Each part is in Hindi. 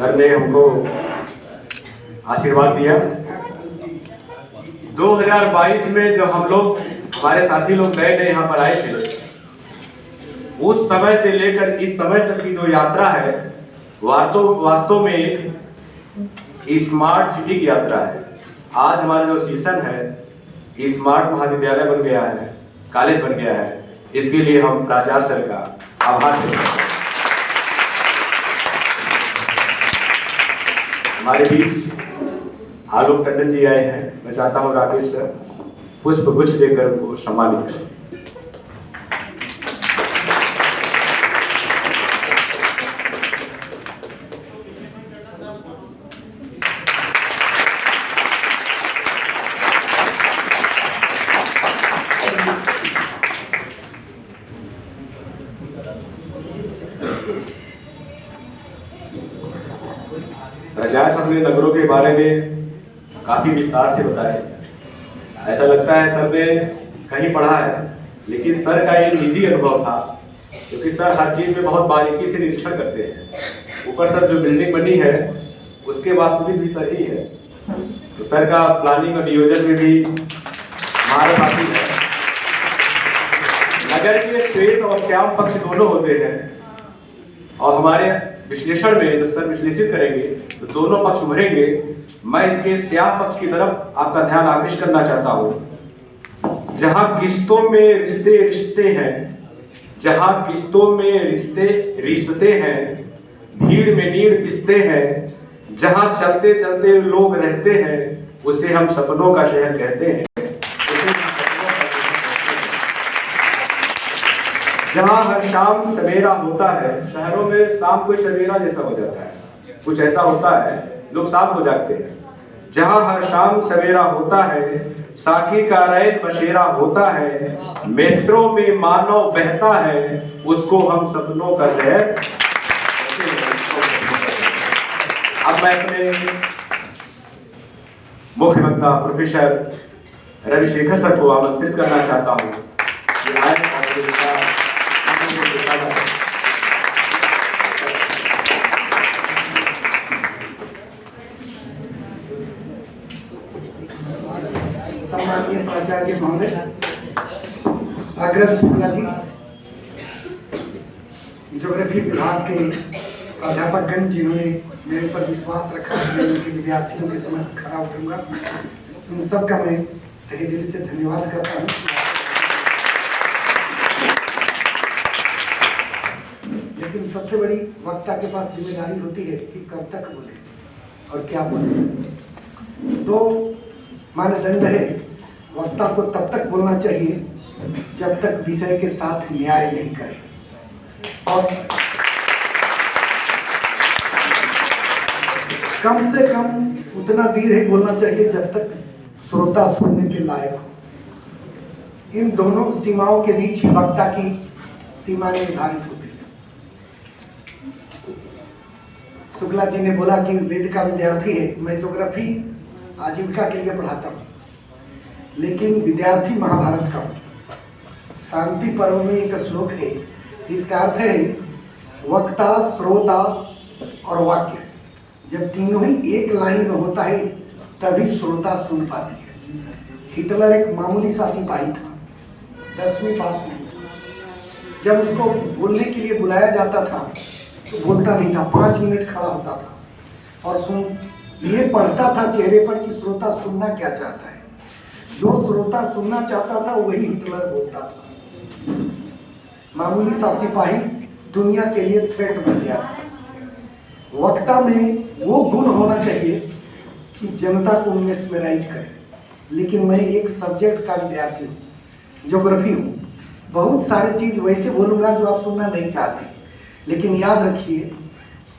सर ने हमको आशीर्वाद दिया। 2022 में जब हम लोग हमारे साथी लोग नए नए यहाँ पर आए थे, उस समय से लेकर इस समय तक की जो यात्रा है वास्तव में एक स्मार्ट सिटी की यात्रा है। आज हमारा जो सीजन है स्मार्ट महाविद्यालय बन गया है, कॉलेज बन गया है। इसके लिए हम प्राचार्य सर का आभार करते हैं। हमारे बीच आलोक टंडन जी आए हैं। मैं चाहता हूँ राकेश सर पुष्प गुच्छ देकर उनको सम्मानित करें। प्राचार्य साहब ने नगरों के बारे में काफी विस्तार से बताया। ऐसा लगता है सर ने कहीं पढ़ा है, लेकिन सर का ये निजी अनुभव था, क्योंकि सर हर चीज में बहुत बारीकी से निरीक्षण करते हैं। ऊपर सर जो बिल्डिंग बनी है उसके वास्तुविद भी सर ही है, तो सर का प्लानिंग और नियोजन में भी महारत आती है। नगर के श्वेत और श्याम पक्ष दोनों होते हैं, और हमारे विश्लेषण में जो सर विश्लेषित करेंगे तो दोनों पक्ष उभरेंगे। मैं इसके श्याम पक्ष की तरफ आपका ध्यान आकृष्ट करना चाहता हूं। जहां किस्तों में रिश्ते रिश्ते हैं, जहां किस्तों में रिश्ते रिश्ते हैं, भीड़ में नीड़ पिसते हैं, जहां चलते चलते लोग रहते हैं, उसे हम सपनों का शहर कहते हैं। जहाँ हर शाम सवेरा होता है, शहरों में शाम को सवेरा जैसा हो जाता है, कुछ ऐसा होता है, लोग शाम को जागते हैं। जहाँ हर शाम सवेरा होता है, साकी का रैन बसेरा होता है, मेट्रो में मानव बहता है, उसको हम सपनों का शहर। अब मैं अपने मुख्य वक्ता प्रोफेसर रविशेखर सर को आमंत्रित करना चाहता हूँ कि आए सम्माननीय प्राचार्य महोदय, अग्रज शुक्ला जी, ज्योग्राफी विभाग के अध्यापकगण जिन्होंने मेरे पर विश्वास रखा, मैं उनके विद्यार्थियों के समक्ष खड़ा उतरूंगा, उन सबका मैं तहे दिल से धन्यवाद करता हूँ। लेकिन सबसे बड़ी वक्ता के पास जिम्मेदारी होती है कि कब तक बोले और क्या बोले। तो मानदंड है, वक्ता को तब तक बोलना चाहिए जब तक विषय के साथ न्याय नहीं करे, और कम से कम उतना देर ही बोलना चाहिए जब तक श्रोता सुनने के लायक हो। इन दोनों सीमाओं के बीच ही वक्ता की सीमा निर्धारित होती है। शुक्ला जी ने बोला कि वेद का विद्यार्थी है। मैं ज्योग्राफी आजीविका के लिए पढ़ाता हूँ, लेकिन विद्यार्थी महाभारत का हूँ। शांति पर्व में एक श्लोक है जिसका अर्थ है वक्ता, श्रोता और वाक्य जब तीनों ही एक लाइन में होता है तभी श्रोता सुन पाती है। हिटलर एक मामूली सा सिपाही था, 10वीं पास में। जब उसको बोलने के लिए बुलाया जाता था तो बोलता नहीं था, 5 मिनट खड़ा होता था और ये पढ़ता था चेहरे पर कि श्रोता सुनना क्या चाहता है। जो श्रोता सुनना चाहता था वही हिटलर बोलता था। मामूली सा सिपाही दुनिया के लिए थ्रेट बन गया था। वक्ता में वो गुण होना चाहिए कि जनता को मेस्मराइज करे। लेकिन मैं एक सब्जेक्ट का विद्यार्थी हूँ, ज्योग्राफी हूँ। बहुत सारी चीज वैसे बोलूँगा जो आप सुनना नहीं चाहते, लेकिन याद रखिए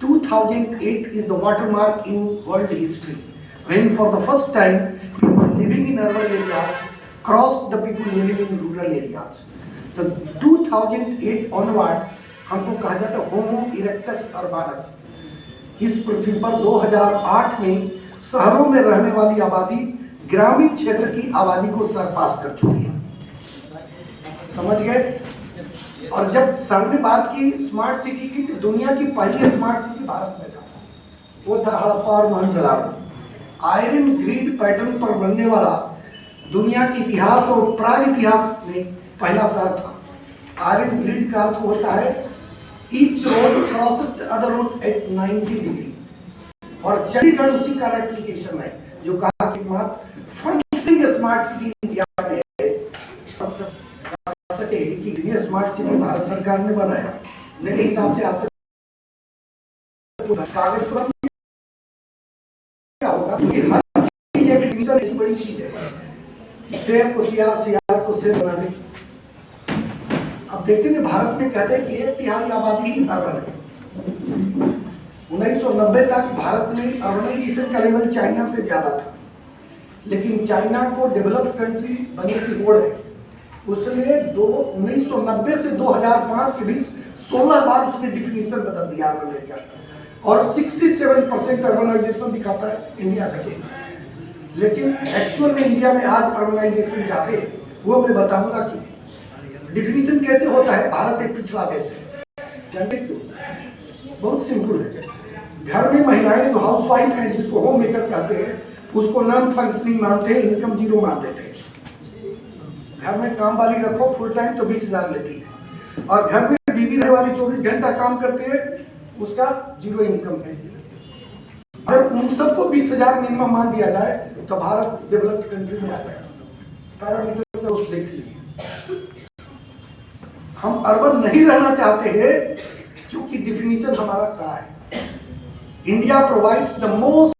2008 is the watermark in world history when for the first time people living in urban areas crossed the people living in rural areas. तो 2008 onward हमको कहा जाता है होमो इरेक्टस अर्बानस। इस पृथ्वी पर 2008 में शहरों में रहने वाली आबादी ग्रामीण क्षेत्र की आबादी को सरपास कर चुकी है। समझ गए? और जब सर ने बात की स्मार्ट सिटी की, तो दुनिया की पहली स्मार्ट सिटी भारत में था। वो था हड़प्पा और मोहनजोदड़ो। आयरन ग्रिड पैटर्न पर बनने वाला दुनिया के इतिहास और प्राग इतिहास में पहला शहर था। आयरन ग्रिड का अर्थ होता है each road crosses the other road at 90 degree, और चंडीगढ़ उसी का रेप्लिकेशन है जो कहा कि फंक्शनिंग स्मार्ट सिटी इंडिया में सके कि ये स्मार्ट सिटी भारत सरकार ने बनाया। मेरे हिसाब से आप कागज पर क्या होगा कि हर चीज एक डिवीजन ऐसी बड़ी चीज है, शेर को सियार, सियार को शेर बना दे। अब देखते हैं भारत में कहते हैं कि 1/3 आबादी ही अर्बन है। 1990 तक भारत में अर्बनाइजेशन का लेवल चाइना से ज्यादा था, लेकिन चाइना को डेवलप्ड कंट्री बनने की होड़ है। उसने 1990 से 2005 के बीच 16 बार उसने डिफिनीशन बदल दिया अर्बन का, और 67% अर्बनाइजेशन दिखाता है इंडिया का। लेकिन एक्चुअल में इंडिया में आज अर्बनाइजेशन ज्यादा है, वो मैं बताऊंगा कि डिफिनीशन कैसे होता है। भारत एक पिछड़ा देश है, जानते क्यों? बहुत सिंपल है। घर में महिलाएं जो हाउस वाइफ हैं, जिसको होम मेकर कहते हैं, उसको नॉन फंक्शनिंग मानते हैं, इनकम जीरो मान देते हैं। घर में काम वाली रखो फुल टाइम तो 20,000 लेती है, और घर में बीवी रहने वाली 24 घंटा काम करती है, उसका जीरो इनकम है। अगर उन सबको 20,000 मिनिमम मान दिया जाए तो भारत डेवलप्ड कंट्री में आ जाएगा। पैरामीटर तो देख लीजिए। हम अर्बन नहीं रहना चाहते हैं क्योंकि डिफिनीशन हमारा कड़ा है। India provides the most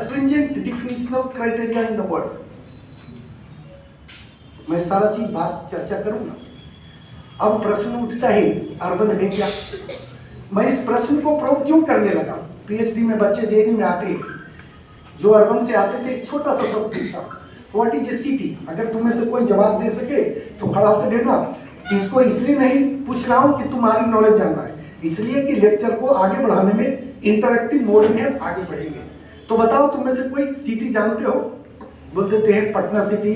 stringent definitional criteria in the world. मैं सारा चीज बात चर्चा करूंगा। अब प्रश्न उठता है अर्बन है क्या? मैं इस प्रश्न को प्रूव क्यों करने लगा? पीएचडी में बच्चे जेएनयू में आते हैं, जो अर्बन से आते थे, छोटा सा शब्द पूछता, व्हाट इज ए सिटी? अगर तुम्हें से कोई जवाब दे सके तो खड़ा होकर देना। इसको इसलिए नहीं पूछ रहा हूं कि तुम्हारी नॉलेज जानना है, इसलिए कि लेक्चर को आगे बढ़ाने में इंटरैक्टिव मोड में आगे बढ़ेंगे। तो बताओ, तुम में से कोई सिटी जानते हो? बोल देते हैं पटना सिटी।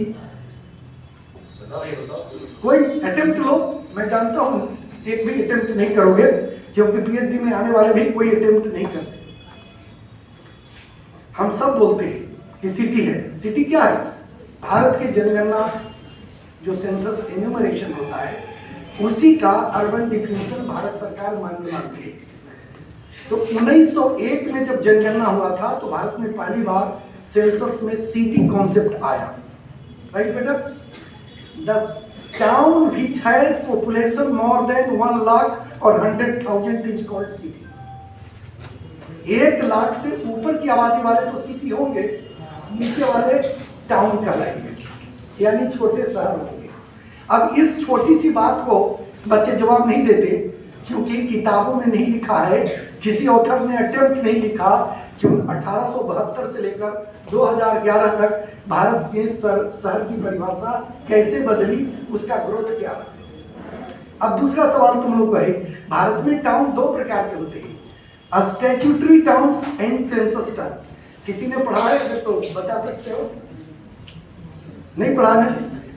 कोई अटेम्प्ट लो। मैं जानता हूं एक भी अटेम्प्ट नहीं करोगे, क्योंकि पीएचडी में आने वाले भी कोई अटेम्प्ट नहीं करते। हम सब बोलते हैं कि सिटी है। सिटी क्या है? भारत की जनगणना जो सेंसस एन्यूमरेशन होता है, उसी का अर्बन डिफिनीशन भारत सरकार मान्य मानती है। तो 1901 में जब जनगणना हुआ था तो भारत में पहली बार सेंसस में सिटी कॉन्सेप्ट आया। राइट बेटा? The town which had population more than 1 lakh or 100,000 is called city. 1 lakh से ऊपर की आबादी वाले तो सिटी होंगे, नीचे वाले टाउन कहलाएंगे, यानी छोटे शहर होंगे। अब इस छोटी सी बात को बच्चे जवाब नहीं देते, क्योंकि किताबों में नहीं लिखा है, किसी ऑथर ने अटेम्प्ट नहीं लिखा कि 1872 से लेकर 2011 तक भारत के शहर की परिभाषा कैसे बदली, उसका ग्रोथ क्या रहा। अब दूसरा सवाल तुम लोग को है, भारत में टाउन 2 प्रकार के होते हैं, statutory towns and census towns. किसी ने पढ़ा है तो बता सकते हो? नहीं पढ़ा है?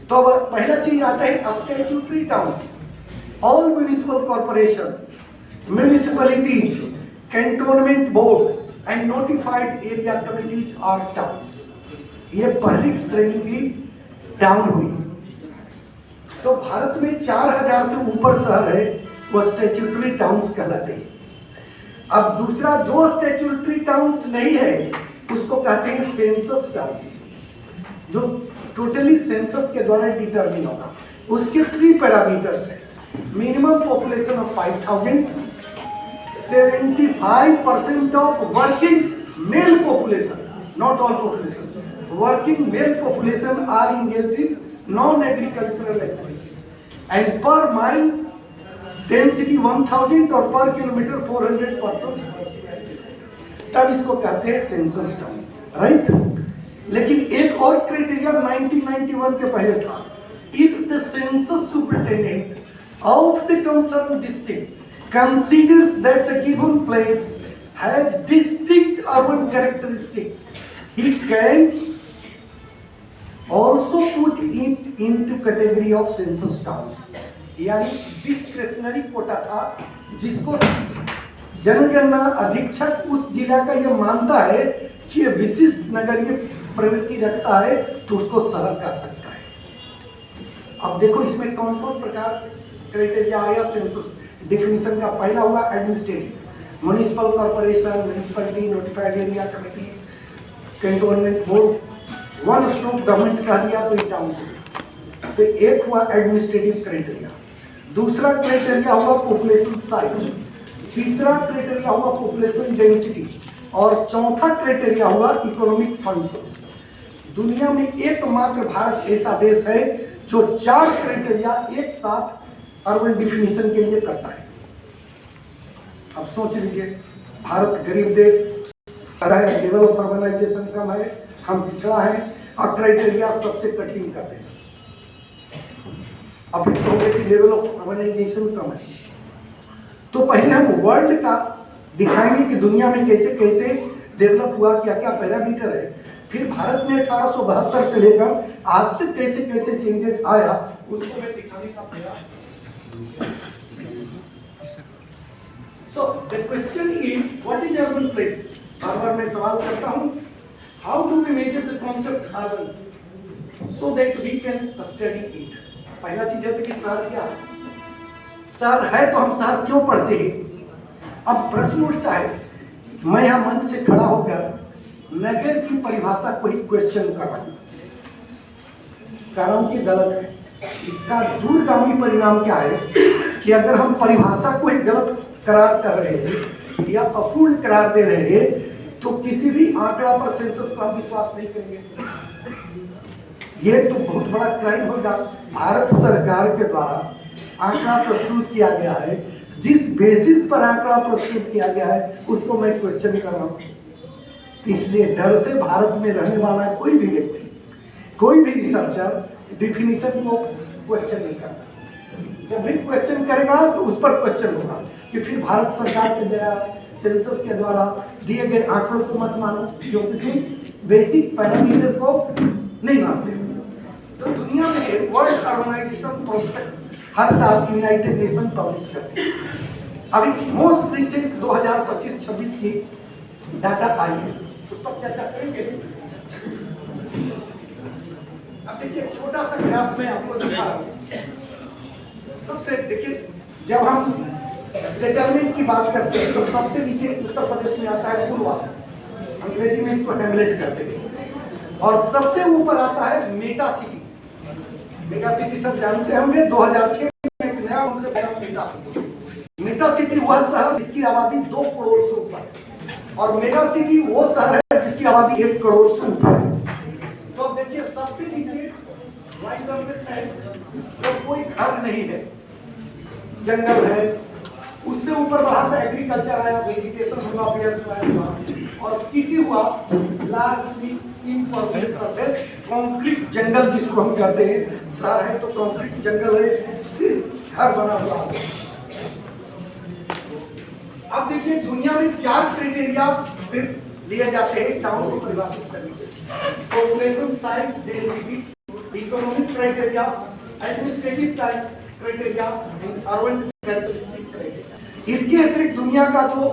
तो अब पहला चीज आता है statutory towns. All municipal corporation, municipalities, cantonment board and notified area committees are towns. ये पहली श्रेणी की टाउन हुई। तो भारत में 4000 से ऊपर शहर है, वो स्टैट्यूटरी टाउन्स कहलाते हैं। अब दूसरा, जो स्टैट्यूटरी टाउन्स नहीं है, उसको कहते हैं सेंसस टाउन्स, जो टोटली सेंसस के द्वारा डिटरमिन होगा। उसके 3 पैरामीटर्स है। Minimum population of 5000, 75% of working male population, not all population, working male population are engaged in non agricultural activity, and per mile density 1000 और पर किलोमीटर 400 पर्सन, तब इसको कहते हैं सेंसस टाउन। राइट? लेकिन एक और क्राइटेरिया 1991 के पहले था, if the census superintendent of the concerned district considers that the given place has distinct urban characteristics, he can also put it into category of census towns। यानी डिस्क्रेशनरी कोटा था, जिसको जनगणना अधीक्षक उस जिला का यह मानता है कि ये विशिष्ट नगरीय प्रवृत्ति रखता है तो उसको शहर कह सकता है। अब देखो इसमें कौन कौन प्रकार क्राइटेरिया आया सेंसस डिफिनीशन का। पहला हुआ administrative, municipal corporation, municipality, notified area committee, cantonment board, one stroke government कह दिया तो टाउन। तो एक हुआ एडमिनिस्ट्रेटिव क्राइटेरिया, दूसरा क्राइटेरिया हुआ पॉपुलेशन साइज, तीसरा क्राइटेरिया हुआ पॉपुलेशन डेंसिटी और चौथा क्राइटेरिया हुआ इकोनॉमिक फंक्शंस। दुनिया में एकमात्र भारत ऐसा देश है जो 4 क्राइटेरिया एक साथ अर्बन डिफिनीशन के लिए करता है। अब सोच लीजिए, भारत गरीब देश है, लेवल ऑफ अर्बनाइजेशन कम है, हम पिछड़ा है और क्राइटेरिया सबसे कठिन करते हैं। अब कहोगे कि लेवल ऑफ अर्बनाइजेशन कम है, तो पहले हम वर्ल्ड का दिखाएंगे कि दुनिया में कैसे कैसे डेवलप हुआ, क्या क्या पैरामीटर है, फिर भारत में 1872 से लेकर आज तक कैसे कैसे चेंजेस आया उसको मैं दिखाने का प्रयास। So the question is what is urban place. बार बार मैं सवाल करता हूं, how do we measure the concept urban so that we can study it. पहला चीज है कि शहर क्या है, शहर है तो हम शहर क्यों पढ़ते हैं। अब प्रश्न उठता है, मैं यहां मंच से खड़ा होकर नगर की परिभाषा को ही क्वेश्चन कर रहा हूं, कारण कि गलत है। इसका दूरगामी परिणाम क्या है कि अगर हम परिभाषा को ही गलत करार कर रहे हैं या अपूर्ण करार दे रहे हैं तो किसी भी आंकड़ा पर सेंसस को हम विश्वास नहीं करेंगे। ये तो बहुत बड़ा क्राइम होगा। भारत सरकार के द्वारा आंकड़ा प्रस्तुत किया गया है, जिस बेसिस पर आंकड़ा प्रस्तुत किया गया है उसको मैं क्वेश्चन कर रहा हूं। इसलिए डर से भारत में रहने वाला कोई भी व्यक्ति, कोई भी रिसर्चर डिफिनीशन को क्वेश्चन नहीं करता। जब भी क्वेश्चन करेगा तो उस पर क्वेश्चन होगा कि फिर भारत सरकार के द्वारा सेंसस के द्वारा दिए गए आंकड़ों को मत मानो क्योंकि बेसिक पैरामीटर को नहीं मानते। तो दुनिया में वर्ल्ड अर्बनाइजेशन प्रोस्पेक्ट हर साल यूनाइटेड नेशन पब्लिश करती है। अभी मोस्ट रिसेंट 2025-26 की डाटा आई है, उस पर चर्चा करेंगे। अब देखिए, छोटा सा ग्राफ में आपको दिखा रहा हूं। सबसे देखिए, जब हम सेटलमेंट की बात करते हैं तो सबसे नीचे उत्तर प्रदेश में आता है पूर्वा, अंग्रेजी में इसको हैमलेट कहते हैं, और सबसे ऊपर आता है मेगा सिटी। मेगा सिटी सब जानते होंगे, 2006 में एक नया उनसे बना मेगा सिटी। मेगा सिटी वह शहर जिसकी आबादी 2 करोड़ से ऊपर, और मेगा सिटी वो शहर है जिसकी आबादी 1 करोड़ से ऊपर है। तो अब देखिए, सबसे नीचे व्हाइट रंग में साइड तो कोई घर नहीं है, जंगल है। उससे ऊपर बढ़ा था एग्रीकल्चर आया, वेजिटेशन हुआ, पेड़ हुआ, और सिटी हुआ लार्जली इम्परवियस सरफेस, कंक्रीट जंगल जिसको हम कहते हैं। शहर है तो कंक्रीट जंगल है, सिर्फ घर बना हुआ है। अब देखिए, दुनिया में 4 क्राइटेरिया सिर्फ लिए जाते हैं टाउन को परिभाषित करने के लिए: population size, density, economic criteria, administrative criteria and urban characteristic criteria. इसके अतिरिक्त दुनिया का जो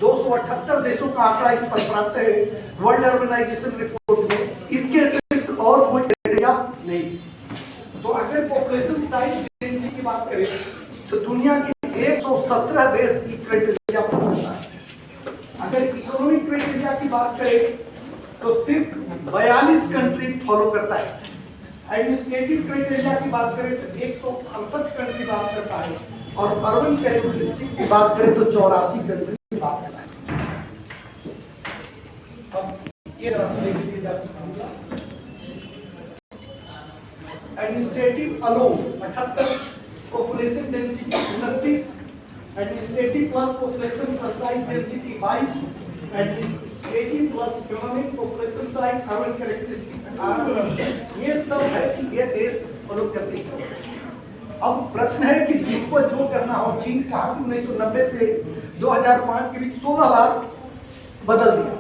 278 देशों का आंकड़ा इस पर प्राप्त है वर्ल्ड अर्बनाइजेशन रिपोर्ट में, इसके अतिरिक्त और कोई क्राइटेरिया नहीं। तो अगर पॉपुलेशन साइज, डेंसिटी की बात करें तो दुनिया के 117 देश की क्राइटेरिया पर होता है। अगर इकोनॉमिक क्राइटेरिया की बात करें तो सिर्फ 42 कंट्री फॉलो करता है। एडमिनिस्ट्रेटिव क्राइटेरिया की बात करें तो 168 कंट्री बात करता है, और अर्बन कैरेक्टरिस्टिक की बात करें तो 84 कंट्री की बात करता है। अब ये administrative alone 78, population density 29, administrative plus population plus size density 22, 18 plus economic population size urban characteristic. ये सब है कि ये देश फॉलो करते हैं। अब प्रश्न है कि जिसको जो करना हो, चीन कहा कि 1990 से 2005 के बीच 16 बार बदल दिया।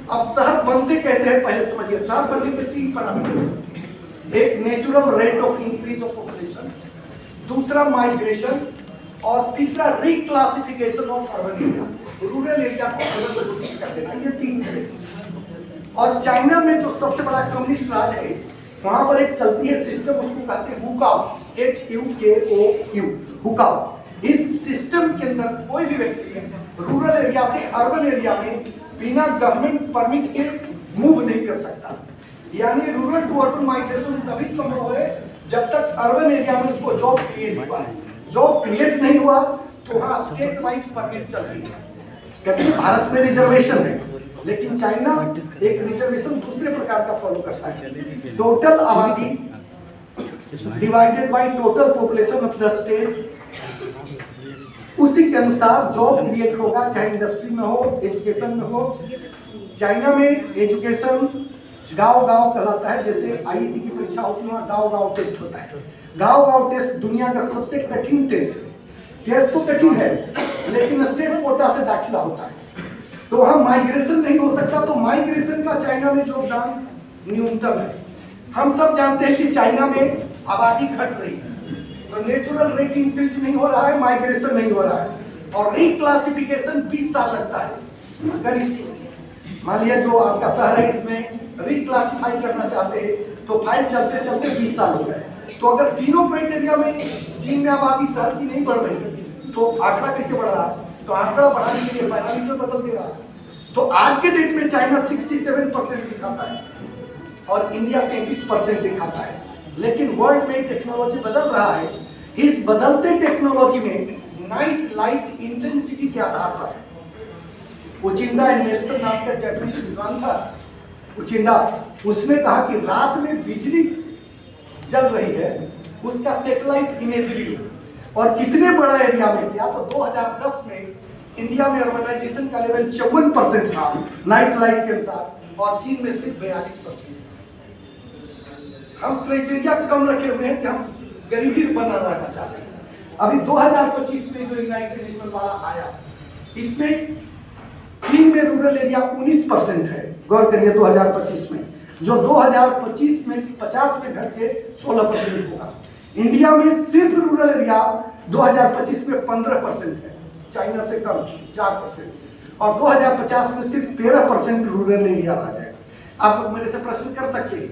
अब शहर बनते कैसे है पहले समझिए। शहर बनने के 3 पैरामीटर: एक natural rate of increase of population, दूसरा माइग्रेशन, और तीसरा reclassification of urban area, rural area को अर्बन घोषित कर देना, ये 3 है। और चाइना में जो सबसे बड़ा कम्युनिस्ट राज है, वहां पर एक चलती है सिस्टम, उसको कहते हैं हुकाओ, HUKOU, हुकाओ। इस सिस्टम के अंदर कोई भी व्यक्ति रूरल एरिया से अर्बन एरिया में बिना गवर्नमेंट परमिट के मूव नहीं कर सकता। यानी रूरल टू अर्बन माइग्रेशन तभी संभव है जब तक अर्बन एरिया में उसको जॉब क्रिएट हुआ है। जॉब क्रिएट नहीं हुआ तो वहां स्टेट वाइज परमिट चल रही है। क्योंकि भारत में रिजर्वेशन है, लेकिन चाइना एक रिजर्वेशन दूसरे प्रकार का फॉलो करता है। टोटल आबादी divided by total population of the state, उसी के अनुसार जॉब क्रिएट होगा, चाहे इंडस्ट्री में हो, एजुकेशन में हो। चाइना में एजुकेशन गांव-गांव कहलाता है। जैसे आईआईटी की परीक्षा होती है, वहाँ गांव-गांव टेस्ट होता है। गांव-गांव टेस्ट दुनिया का सबसे कठिन टेस्ट है। टेस्ट तो कठिन है, लेकिन स्टेट कोटा से दाखिला होता है, तो वहाँ माइग्रेशन नहीं हो सकता। तो माइग्रेशन का चाइना में योगदान न्यूनतम है। हम सब जानते हैं कि चाइना में आबादी घट रही है, तो नेचुरल रेट इंक्रीज नहीं हो रहा है, माइग्रेशन नहीं हो रहा है, और रिक्लासिफिकेशन 20 साल लगता है। अगर इस मान लिया जो आपका शहर है, इसमें रिक्लासिफाई करना चाहते हैं तो फाइल चलते चलते 20 साल हो गए। तो अगर तीनों क्राइटेरिया में चीन में आबादी शहर की नहीं बढ़ रही तो आंकड़ा कैसे बढ़ रहा है? तो आंकड़ा बढ़ाने के लिए पैरामीटर बदल दे रहा है। तो आज के डेट में चाइना 67% दिखाता है और इंडिया 33% दिखाता है। लेकिन वर्ल्ड में टेक्नोलॉजी बदल रहा है। इस बदलते टेक्नोलॉजी में नाइट लाइट इंटेंसिटी के आधार पर उचिंदा नेल्सन नाम का जापानीज विद्वान था, उचिंदा, उसने कहा कि रात में बिजली जल रही है, उसका सैटेलाइट इमेजरी और कितने बड़ा एरिया में किया। तो 2010 में इंडिया में अर्बनाइजेशन का लेवल 54% था नाइट लाइट के अनुसार, और चीन में सिर्फ 42%। हम क्राइटेरिया कम रखे हुए हैं कि हम गरीबी बना रहना चाहते हैं। अभी 2025 में जो यूनाइटेड नेशन वाला आया, इसमें चीन में रूरल एरिया 19% है। गौर करिए 2025 में, जो 2025 में 50 में घट के 16% होगा। इंडिया में सिर्फ रूरल एरिया 2025 में 15% है, चाइना से कम 4%, और 2050 में सिर्फ 13% रूरल एरिया आ जाएगा। आप मेरे से प्रश्न कर सकते हैं,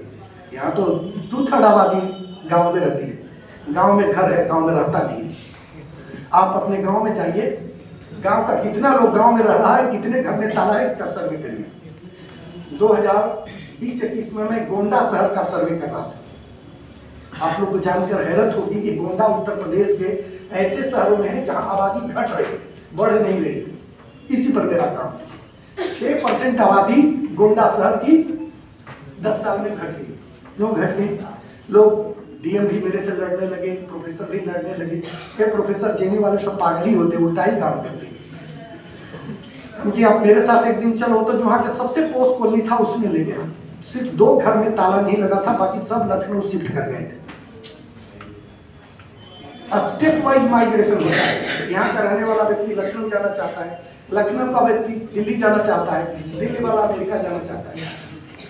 यहाँ तो 2/3 आबादी गांव में रहती है, गांव में घर है, गांव में रहता नहीं है। आप अपने गांव में जाइए, गांव का कितना लोग गांव में रह रहा है, कितने घर में ताला है, इसका सर्वे करिए। 2020-21 में मैं गोंडा शहर का सर्वे कर रहा था। आप लोग को जानकर हैरत होगी कि गोंडा उत्तर प्रदेश के ऐसे शहरों में है जहां आबादी घट रही है, बढ़ नहीं रही। इसी पर मेरा काम। 6% आबादी गोंडा शहर की 10 साल में घट गई। क्यों घट गई? लोग डीएम भी मेरे से लड़ने लगे, प्रोफेसर भी लड़ने लगे। ये प्रोफेसर जेनी वाले सब पागल ही होते, उल्टा ही काम करते। क्योंकि आप मेरे साथ एक दिन चलो तो जो वहाँ का सबसे पोस्ट कॉलोनी था उसमें ले गया। सिर्फ 2 घर में ताला नहीं लगा था, बाकी सब लखनऊ शिफ्ट कर गए थे। स्टेप वाइज माइग्रेशन होता है। यहाँ का रहने वाला व्यक्ति लखनऊ जाना चाहता है, लखनऊ का व्यक्ति दिल्ली जाना चाहता है, दिल्ली वाला अमेरिका जाना चाहता है।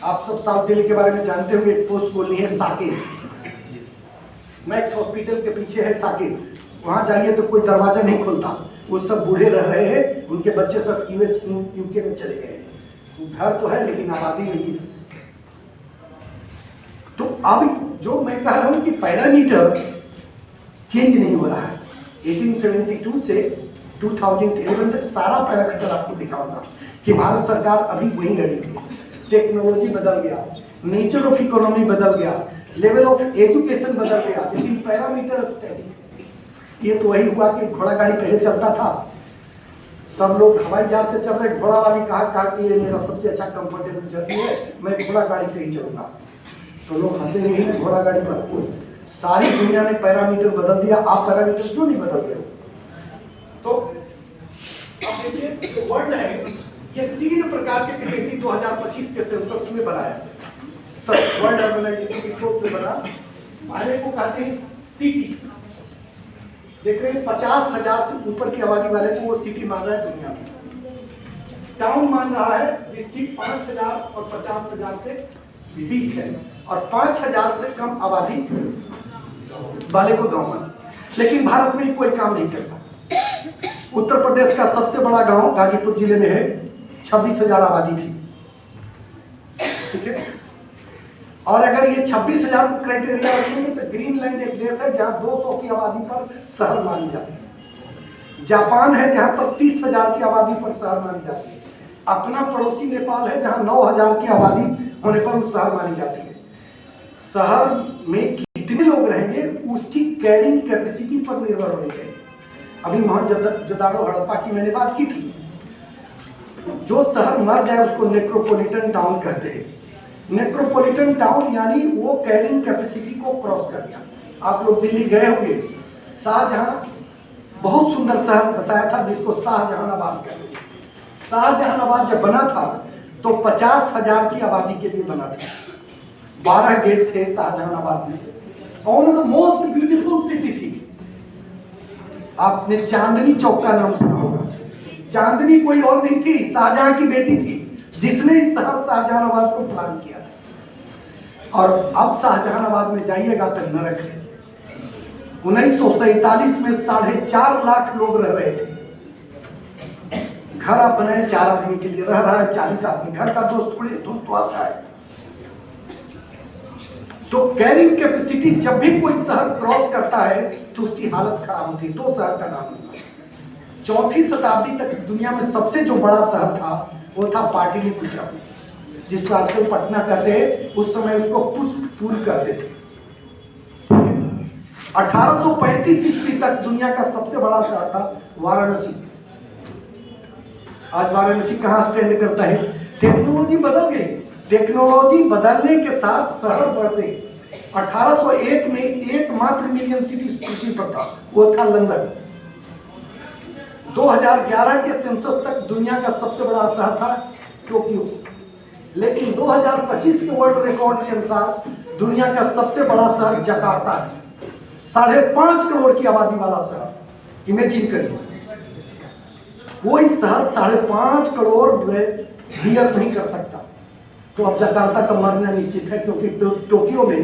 आप सब साउथ दिल्ली के बारे में जानते हुए एक पोस्ट कॉलोनी है साकेत, मैक्स हॉस्पिटल के पीछे है साकेत। वहाँ जाइए तो कोई दरवाजा नहीं खुलता, वो सब बूढ़े रह रहे हैं, उनके बच्चे सब यूएस यूके में चले गए। घर तो है लेकिन आबादी नहीं है। तो अब जो मैं कह रहा हूं कि पैरामीटर चेंज नहीं हो रहा है। 1872 से 2011 तक सारा पैरामीटर आपको दिखाऊंगा कि भारत सरकार अभी वहीं रही थी। टेक्नोलॉजी बदल गया, नेचर ऑफ इकोनॉमी बदल गया, लेवल ऑफ एजुकेशन बदल गया, लेकिन पैरामीटर स्टैटिक। ये तो वही हुआ कि घोड़ा गाड़ी पहले चलता था, सब लोग हवाई जहाज से चल रहे, घोड़ा वाली कहा कि ये मेरा सबसे अच्छा कंफर्टेबल जर्नी है, मैं घोड़ा गाड़ी से ही चलूंगा। तो लोग हंसे नहीं घोड़ा गाड़ी पर। सारी दुनिया ने पैरामीटर बदल दिया, आप पैरामीटर क्यों नहीं बदल रहे हो? तो अब देखिए वर्ल्ड है, ये 3 प्रकार के कैटेगरी 2025 के सेंसस में बनाया सब वर्ल्ड ऑर्गेनाइजेशन रिपोर्ट में बना। पहले को कहते हैं सिटी। देख रहे हैं 50,000 से ऊपर की आबादी वाले को वो सिटी मान रहा है दुनिया में। टाउन मान रहा है जिसकी 5,000 और 50,000 से बीच है, और 5,000 से कम आबादी वाले को गाँव मान। लेकिन भारत में कोई काम नहीं करता। उत्तर प्रदेश का सबसे बड़ा गांव गाजीपुर जिले में है, 26,000 आबादी थी। ठीक है, और अगर ये 26,000 क्राइटेरिया रखेंगे तो ग्रीनलैंड एक देश है जहां 200 की आबादी पर शहर मानी जाती है। जापान है जहां पर 30,000 की आबादी पर शहर मानी जाती है। अपना पड़ोसी नेपाल है जहां 9,000 की आबादी होने पर वो शहर मानी जाती है। शहर में कितने लोग रहेंगे उसकी कैरिंग कैपेसिटी पर निर्भर होनी चाहिए। अभी मोहनजोदाड़ो हड़प्पा की मैंने बात की थी। जो शहर मर जाए उसको नेक्रोपोलिटन टाउन कहते हैं। नेक्रोपोलिटन टाउन यानी वो कैरिंग कैपेसिटी को क्रॉस कर गया। आप लोग दिल्ली गए होंगे, शाहजहां बहुत सुंदर शहर बसाया था जिसको शाहजहानाबाद कहते हैं। शाहजहानाबाद जब बना था तो 50,000 की आबादी के लिए बना था। 12 गेट थे शाहजहानाबाद में, और one of the most beautiful city थी। आपने चांदनी चौक का नाम सुना होगा। चांदनी कोई और नहीं थी, शाहजहां की बेटी थी जिसने इस शहर शाहजहानाबाद को प्लान किया था। और अब शाहजहानाबाद में जाइएगा तो नरक है। 1947 में 4.5 लाख लोग रह रहे थे। घर आप बनाए 4 आदमी के लिए, रह रहा है 40 आदमी। घर का दोस्त थोड़ी दोस्त तो आता है। तो कैरिंग कैपेसिटी जब भी कोई शहर क्रॉस करता है तो उसकी हालत खराब होती है। तो शहर का नाम होगा। 4वीं शताब्दी तक दुनिया में सबसे जो बड़ा शहर था वो था पाटलिपुत्र, जिसको आजकल पटना कहते हैं। उस समय उसको पुष्पपुर कहते थे। 1835 ईस्वी तक दुनिया का सबसे बड़ा शहर था वाराणसी। आज वाराणसी कहाँ स्टैंड करता है? टेक्नोलॉजी बदल गई। टेक्नोलॉजी बदलने के साथ शहर बढ़ते। 1801 में एकमात्र मिलियन सिटी पृथ्वी पर था, वो था लंदन। 2011 के सेंसस तक दुनिया का सबसे बड़ा शहर था टोक्यो। लेकिन 2025 के वर्ल्ड रिकॉर्ड के अनुसार दुनिया का सबसे बड़ा शहर जकार्ता है। 5.5 करोड़ की आबादी वाला शहर। इमेजिन करिए, कोई शहर 5.5 करोड़ बियर नहीं कर सकता। तो अब जकार्ता का मरना निश्चित है, क्योंकि टोक्यो में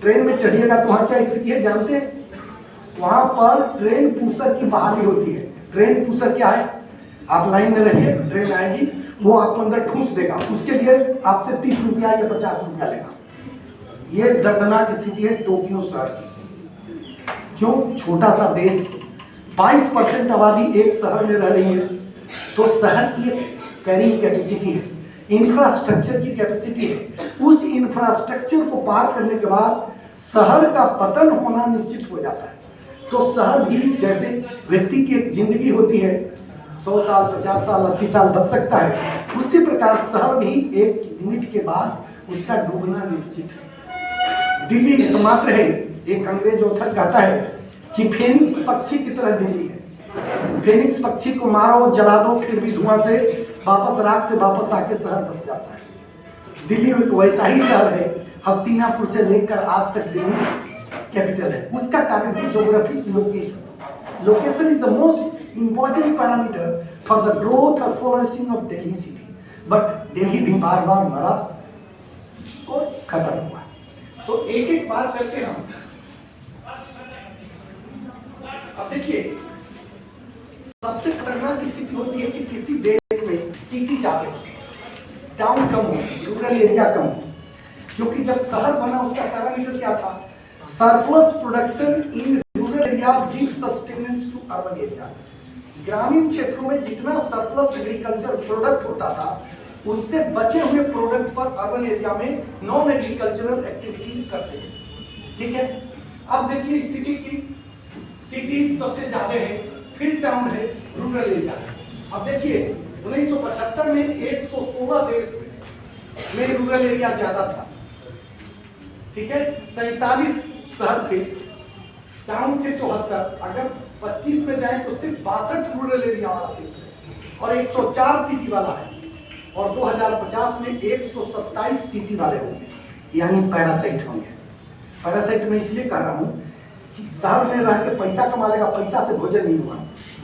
ट्रेन में चढ़िएगा तो वहां क्या स्थिति है जानते हैं? वहां पर ट्रेन पूसर की बहाली होती है। ट्रेन पूसर क्या है? आप लाइन में रहिए, ट्रेन आएगी, वो आपको अंदर ठूस देगा। उसके लिए आपसे 30 रुपया या 50 रुपया लेगा। ये दर्दनाक स्थिति है टोक्यो शहर की। क्यों? छोटा सा देश, 22% आबादी एक शहर में रह रही है। तो शहर की कैरिंग कैपेसिटी है, इंफ्रास्ट्रक्चर की कैपेसिटी है। उस इंफ्रास्ट्रक्चर को पार करने के बाद शहर का पतन होना निश्चित हो जाता है। तो शहर भी जैसे व्यक्ति की एक जिंदगी होती है, 100 साल, 50 साल, 80 साल बच सकता है, उसी प्रकार शहर भी एक लिमिट के बाद उसका डूबना निश्चित है। दिल्ली एकमात्र है, एक अंग्रेज ऑथर कहता है कि फेनिक्स पक्षी की तरह दिल्ली है। फेनिक्स पक्षी को मारो, जला दो, फिर भी धुआं से वापस, राख से वापस आके शहर बस जाता है। दिल्ली एक वैसा ही शहर है। हस्तिनापुर से लेकर आज तक दिल्ली कैपिटल है। उसका कारण है geographic location. Location is the most important parameter for the growth और flourishing of Delhi city. But Delhi भी बार बार मरा और खत्म हुआ। तो एक एक बार करके हम अब देखिए, सबसे खतरनाक स्थिति होती है कि किसी देश में सिटी ज्यादा हो, टाउन कम हो, रूरल एरिया कम हो। क्योंकि जब शहर बना उसका पैरामीटर क्या था? Surplus production in rural area give sustenance to urban area. ग्रामीण क्षेत्रों में जितना सरप्लस एग्रीकल्चर प्रोडक्ट होता था, उससे बचे हुए प्रोडक्ट पर अर्बन एरिया में नॉन एग्रीकल्चरल एक्टिविटीज करते थे। ठीक है, अब देखिए स्थिति की, सिटी सबसे ज्यादा है, फिर टाउन है, रूरल एरिया है। अब देखिए 1975 में 116 देश में रूरल एरिया ज्यादा था। ठीक है, 47 शहर थे, टाउन थे 74। अगर 25 में जाए तो सिर्फ 62 रूरल एरिया वाला देश है और 104 सिटी वाला है। और 2050 में 127 सिटी वाले होंगे, यानी पैरासाइट होंगे। पैरासाइट में इसलिए कह रहा हूँ कि शहर में रह के पैसा कमा लेगा, पैसा से भोजन नहीं हुआ।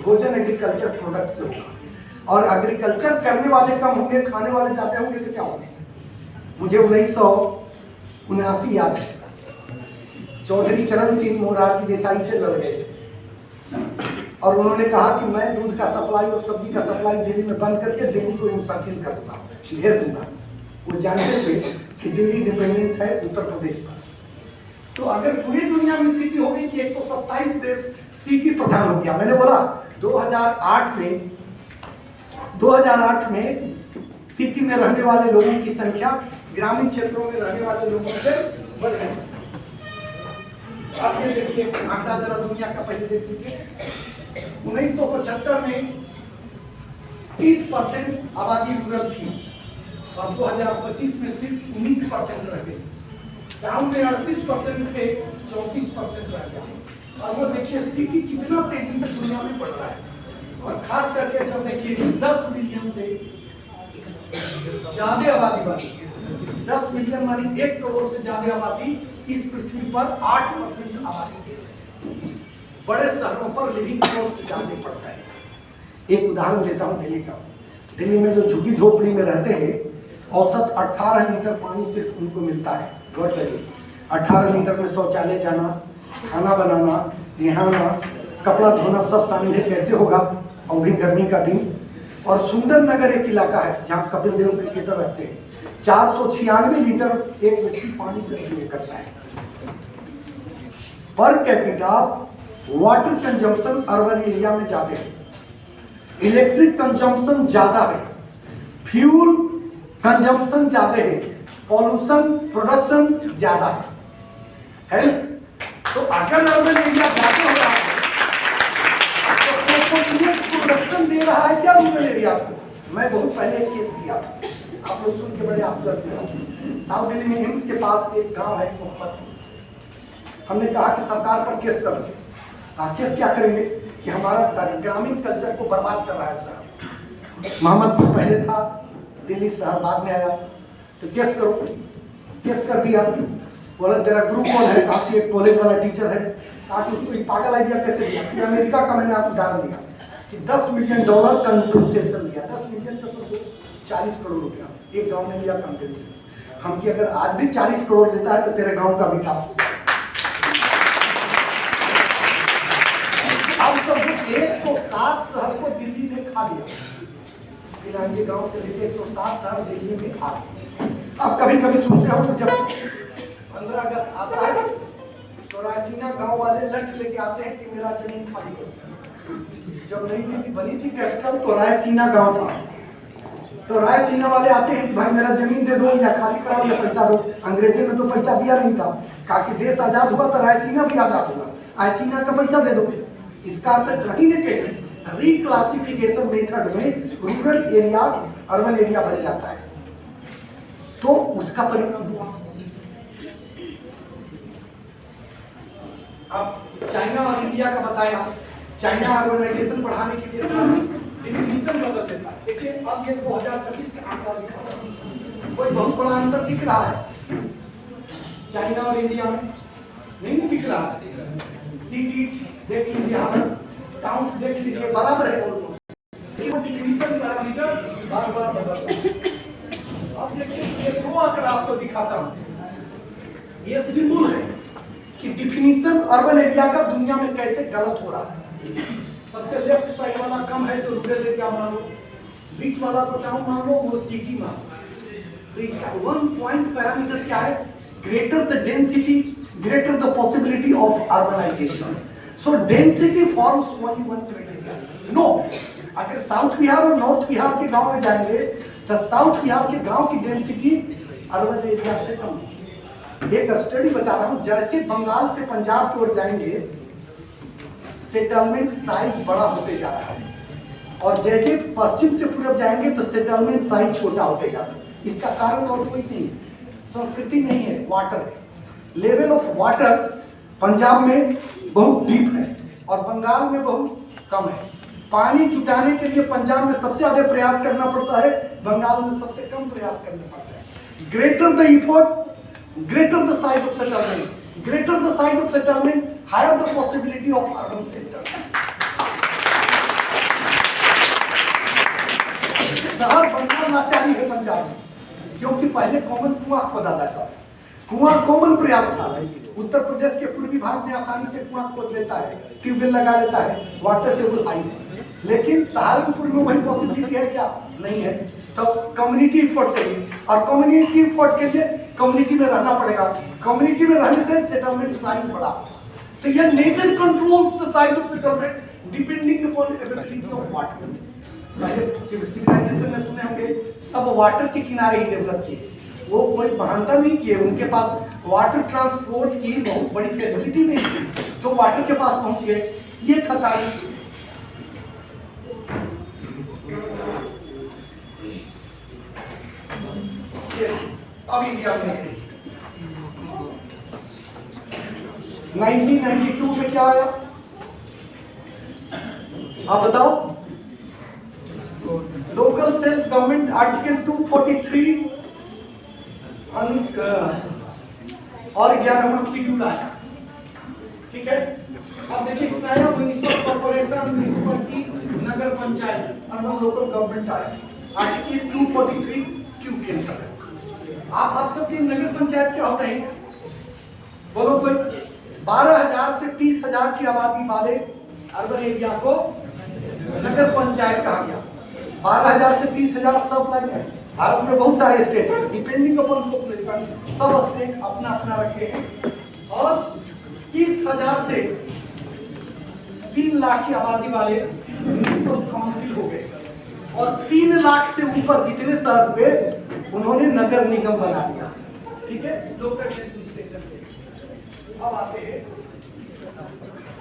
भोजन एग्रीकल्चर प्रोडक्ट से होगा। और एग्रीकल्चर करने वाले कम होंगे, खाने वाले ज्यादा होंगे, तो क्या होंगे? मुझे 1979 याद है, चौधरी चरण सिंह मोरारजी देसाई से लड़ गए। और उन्होंने कहा कि मैं दूध का सप्लाई और सब्जी का सप्लाई दिल्ली में बंद करके दिल्ली को इंसर्किल कर दूंगा, घेर दूंगा। वो जानते थे कि दिल्ली डिपेंडेंट है उत्तर प्रदेश पर। तो अगर पूरी दुनिया में स्थिति हो गई कि 127 देश सिटी प्रधान हो गया, मैंने बोला 2008 में सिटी में रहने वाले लोगों की संख्या ग्रामीण क्षेत्रों में रहने वाले लोगों से बढ़ गई। आप ये देखिए आंकड़ा जरा दुनिया का पहले देख लीजिए। 1975 में 30% आबादी रूरल थी और 2025 में सिर्फ 19% रह गई। गांव में 38% थे, 34% रह गया। और वो देखिए सिटी कितना तेजी से दुनिया में बढ़ रहा है। और खास करके जब देखिए 10 मिलियन से ज्यादा आबादी वाली, 10 मिलियन मानी 1 करोड़ से ज्यादा आबादी इस पृथ्वी पर 8% आबादी है। बड़े शहरों पर लिविंग कॉस्ट ज्यादा पड़ता है। एक उदाहरण देता हूँ दिल्ली का। दिल्ली में जो झुग्गी झोपड़ी में रहते हैं, औसत 18 लीटर पानी सिर्फ उनको मिलता है। गौर करिए, 18 लीटर में शौचालय जाना, खाना बनाना, नहाना, कपड़ा धोना सब शामिल है। कैसे होगा, और भी गर्मी का दिन। और सुंदर नगर एक इलाका है जहाँ कपिल देव क्रिकेटर रहते हैं। 496 लीटर एक व्यक्ति पानी कंज्यूम करता है। Per capita water consumption urban area में ज्यादा है, इलेक्ट्रिक कंजम्पशन ज्यादा है, फ्यूल कंजम्पशन ज्यादा है, पॉल्यूशन प्रोडक्शन ज्यादा है। तो अगर अर्बन एरिया ज्यादा हो रहा है तो प्रोडक्शन दे रहा है क्या रूरल एरिया को? मैं बहुत पहले एक केस किया, आप लोग सुन के बड़े आश्चर्य हुए। साउथ दिल्ली में एम्स के पास एक गांव है मोहम्मद। हमने कहा कि सरकार पर केस करेंगे। केस क्या करेंगे कि हमारा ग्रामीण कल्चर को बर्बाद कर रहा है शहर। मोहम्मदपुर पहले था, दिल्ली शहर बाद में आया। तो केस करो, केस कर दिया। बोला तेरा ग्रुप कौन है? आपकी एक कॉलेज वाला टीचर है। आप उसको एक पागल आइडिया कैसे दिया? फिर अमेरिका का मैंने आपको डाल दिया कि $10 मिलियन कंपनसेशन लिया। 10 मिलियन का सोचो 40 करोड़ रुपया एक गांव ने लिया कंपनसेशन। हम कि अगर आज भी 40 करोड़ देता है तो तेरे गांव का विकास होगा। अब सब 107 शहर को दिल्ली ने खा लिया। फिलहाल गांव से लेकर 107 शहर दिल्ली में आ गए। अब कभी कभी सुनते हो जब 15 अगस्त आता है तो रायसीना गांव वाले लठ लेके आते हैं कि मेरा जमीन खाली करो। जब नई दिल्ली बनी थी कैपिटल तो रायसीना गांव था। तो रायसीना वाले आते हैं कि भाई मेरा जमीन दे दो या खाली कराओ या पैसा दो। अंग्रेजों ने तो पैसा दिया नहीं था, कहा कि देश आजाद हुआ तो रायसीना भी आजाद होगा, रायसीना का पैसा दे दो। इसका अर्थ कहीं न कहीं रिक्लासिफिकेशन मेथड में रूरल एरिया अर्बन एरिया बन जाता है। तो उसका परिणाम हुआ। अब चाइना और इंडिया का बताया, चाइना अर्बनाइजेशन बढ़ाने के लिए डिफिनीशन बदल देता है। देखिए अब ये 2025 का आंकड़ा दिखा रहा है, कोई बहुत बड़ा अंतर दिख रहा है चाइना और इंडिया में? नहीं दिख रहा है। सिटी देख लीजिए, टाउन्स देख लीजिए, बराबर है ऑलमोस्ट। डिफिनीशन पैरामीटर बार बार बदल। अब देखिए ये दो आंकड़ा आपको दिखाता हूं। ये सिंबल है कि डिफिनीशन अर्बन एरिया का दुनिया में कैसे गलत हो रहा है। सबसे लेफ्ट साइड वाला कम है तो रूरल एरिया मान लो, बीच वाला तो टाउन मान लो, वो सिटी मान लो। तो इसका 1 पॉइंट पैरामीटर क्या है? Greater the density greater the possibility of urbanization. So density forms only one criteria. No, अगर साउथ बिहार और नॉर्थ बिहार के गांव में जाएंगे तो साउथ बिहार के गांव की डेंसिटी अर्बन एरिया से कम है। एक स्टडी बता रहा हूँ, जैसे बंगाल से पंजाब की ओर जाएंगे सेटलमेंट साइज बड़ा होते जा रहा है, और जैसे पश्चिम से पूर्व जाएंगे तो सेटलमेंट साइज छोटा होते जा रहा है। इसका कारण और कोई नहीं, संस्कृति नहीं है, वाटर है। लेवल ऑफ वाटर पंजाब में बहुत डीप है और बंगाल में बहुत कम है। पानी जुटाने के लिए पंजाब में सबसे ज्यादा प्रयास करना पड़ता है, बंगाल में सबसे कम प्रयास करना पड़ता है। Greater the effort, greater the size of settlement, greater the size of settlement, higher the possibility of urban centre. शहर बनना लाचारी है पंजाब में, क्योंकि पहले कॉमन कुआं खोदा जाता था। कुआं कॉमन प्रयास था, उत्तर प्रदेश के पूर्वी भाग में आसानी से कुआं खोद लेता है, ट्यूबवेल लगा लेता है, वाटर टेबल हाई है। लेकिन सहारनपुर में वही पॉसिबिलिटी है क्या? नहीं है। तो कम्युनिटी एफर्ट चाहिए, और कम्युनिटी एफर्ट के लिए कम्युनिटी में रहना पड़ेगा। कम्युनिटी में रहने से सेटलमेंट साइज बढ़ा। तो यह nature controls the size of settlement depending upon availability of water. पहले सिविलाइजेशन में सुने होंगे सब वाटर के किनारे ही डेवलप किए, वो कोई महानता नहीं किए, उनके पास वाटर ट्रांसपोर्ट की बहुत बड़ी फैसिलिटी नहीं थी, तो वाटर के पास पहुंच गए। ये था कारण। अब इंडिया में 1992 में क्या आया आप बताओ? लोकल सेल्फ गवर्नमेंट आर्टिकल 243 और 11वां शेड्यूल आया। ठीक है, अब देखिए इसमें आया म्युनिसिपल कॉर्पोरेशन, म्युनिसिपलिटी, नगर पंचायत, अर्बन लोकल गवर्नमेंट आया आर्टिकल 243 क्यू के अंतर्गत। आप सबके नगर पंचायत क्या होता है? बोलो कोई? 12,000 से 30,000 की आबादी वाले अर्बन एरिया को नगर पंचायत कहा गया। 12,000 से 30,000 सब लग गए। भारत में बहुत सारे स्टेट हैं, डिपेंडिंग अपॉन पॉपुलेशन सब स्टेट अपना अपना रखे हैं। और 30,000 से 3 लाख की आबादी वाले म्युनिसिपल काउंसिल हो गए, और 3 लाख से ऊपर जितने शहर हुए उन्होंने नगर निगम बना दिया। ठीक है, लोकल एडमिनिस्ट्रेशन के। अब आते हैं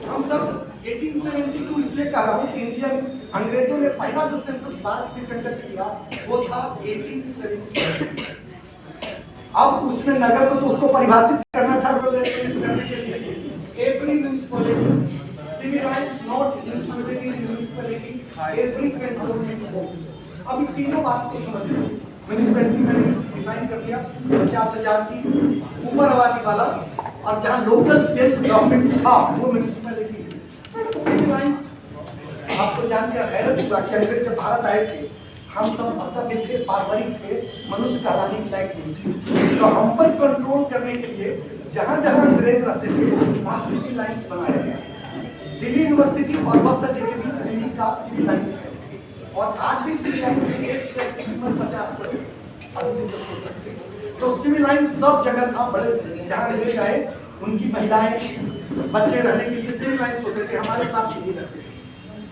हम सब 1872 इसलिए कह रहा हूँ कि इंडियन अंग्रेजों ने पहला जो सेंसस भारत में कंडक्ट किया वो था 1872। अब उसमें नगर को तो उसको परिभाषित करना था every municipality, civil rights not included in municipality, every cantonment board. अब इन तीनों बात को समझिए। म्युनिसिपैलिटी मैंने डिफाइन कर दिया 50,000 की ऊपर आबादी वाला, और जहाँ लोकल सेल्फ गवर्नमेंट था वो म्युनिसिपैलिटी। सिविल लाइन्स आपको जान के हैरत हुआ कि अंग्रेज जब भारत आए थे हम सब असभ्य थे, बार्बरिक थे, मनुष्य कहलाने के लायक नहीं थे। तो हम पर कंट्रोल करने के लिए जहाँ जहाँ अंग्रेज रहते थे वहाँ सिविल लाइन्स बनाया गया। दिल्ली यूनिवर्सिटी और बस अड्डे के बीच दिल्ली का सिविल लाइन्स है, और आज भी सिविल लाइन्स की एक कीमत 50 तो सिविल लाइन सब जगह था। बड़े जहाँ अंग्रेज आए उनकी महिलाएं बच्चे रहने के लिए सिविल लाइन्स होते थे, हमारे साथ नहीं रहते थे।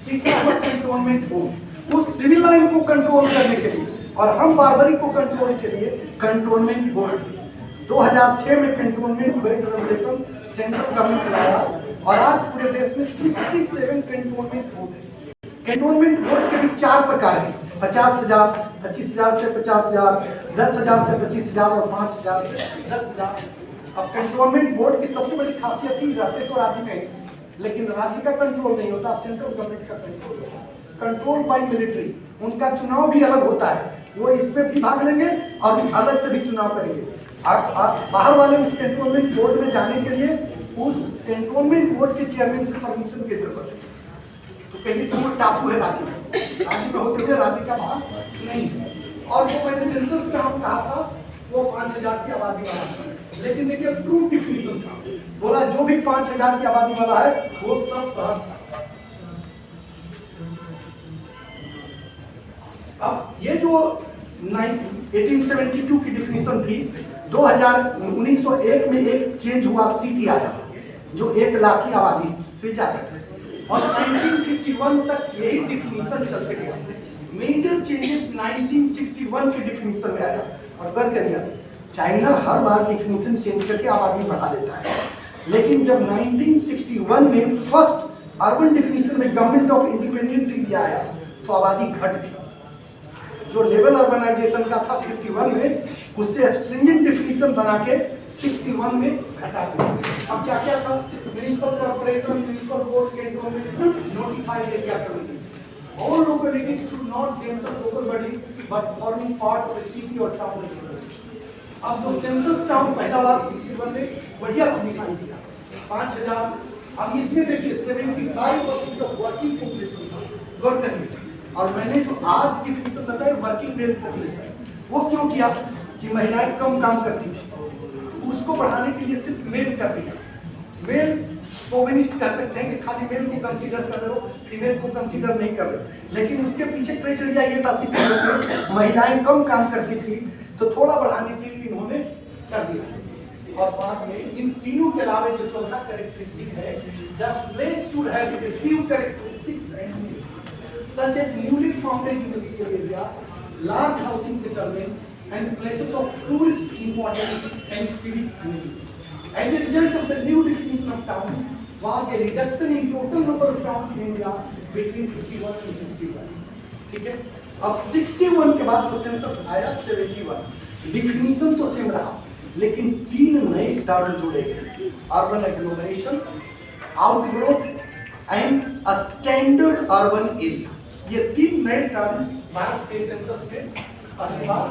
तीसरा कंट्रोलमेंट बोर्ड, उस सिविल लाइन को कंट्रोल करने के लिए और हम बार्बरी को कंट्रोल के लिए कंट्रोलमेंट बोर्ड 2006 में कंट्रोलमेंट बोर्ड रेगुलेशन सेंट्रल गवर्नमेंट लाया, और आज पूरे देश में 67 कंट्रोलमेंट बोर्ड है। कंट्रोलमेंट बोर्ड के भी 4 प्रकार हैं, 50,000, 25,000 से 50,000, 10,000 से 25,000 और 5,000 से 10,000। अब कंट्रोलमेंट बोर्ड की सबसे बड़ी खासियत ही रहते तो राज्य में, लेकिन राज्य का कंट्रोल नहीं होता, सेंट्रल गवर्नमेंट का कंट्रोल होता है। कंट्रोल बाय मिलिट्री, उनका चुनाव भी अलग होता है, वो इसमें भी भाग लेंगे और अलग से भी चुनाव करेंगे। बाहर वाले उस कंट्रोलमेंट बोर्ड में जाने के लिए उस कंट्रोलमेंट बोर्ड के चेयरमैन से परमिशन की जरूरत है। तो कहीं तो वो टापू है राज्य में होते हुए राज्य का भाग नहीं है। और वो मैंने सेंसस टाउन कहा था वो 5,000 की आबादी वाला था, लेकिन देखिए ट्रू डिफिनीशन था, बोला जो भी 5,000 की आबादी वाला है वो सब शहर था। अब ये जो 1872 की डिफिनीशन थी, 1901 में एक चेंज हुआ, सिटी आया जो 1 लाख की आबादी से ज्यादा, और 1951 तक यही डिफिनीशन चलते गया। मेजर चेंजेस 1961 की डिफिनीशन में आया, और कर दिया चाइना हर बार डिफिनीशन चेंज करके आबादी बढ़ा लेता है, लेकिन जब 1961 में फर्स्ट अर्बन डिफिनीशन में गवर्नमेंट ऑफ इंडिपेंडेंट इंडिया आया तो आबादी घट गई। जो लेवल अर्बनाइजेशन का था 51 में, उससे स्ट्रिंजेंट डिफिनीशन बना के 61 में घटा दिया। अब क्या क्या था? Municipal corporation, municipal board, cantonment, notified area committee, all localities should not themselves local body but forming part of a city or town. अब जो सेंसस टाउन पहला बार 61 में बढ़िया से डिफाइन किया 5,000। अब इसमें देखिए 75% ऑफ वर्किंग पॉपुलेशन था, गौर करिए। और मैंने जो आज की डिफिनीशन बताई वर्किंग मेल पॉपुलेशन, वो क्यों किया कि महिलाएं कम काम करती थी, उसको बढ़ाने के लिए सिर्फ मेल कर दिया। मेल सोविनिस्ट कह सकते हैं कि खाली मेल को कंसीडर कर रहे हो, फीमेल को कंसीडर नहीं कर रहे, लेकिन उसके पीछे क्राइटेरिया ये था सिटी में महिलाएं कम काम करती थी, तो थोड़ा बढ़ाने के लिए इन्होंने कर दिया। और बाद में इन तीनों के अलावा जो चौथा कैरेक्टरिस्टिक है, the place should have a few characteristics such as newly formed industrial area, large housing settlement, and places of tourist importance and civic need. As a result of the new definition of town, was a reduction in total number of towns in India between 51 and 61. ठीक है? अब 61 के बाद जो सेंसस आया 71, डिफिनीशन तो सेम रहा, लेकिन 3 नए टर्म जुड़े गए, urban agglomeration, outgrowth and a standard urban area. ये 3 नए टर्म भारत के सेंसस में पहली बार।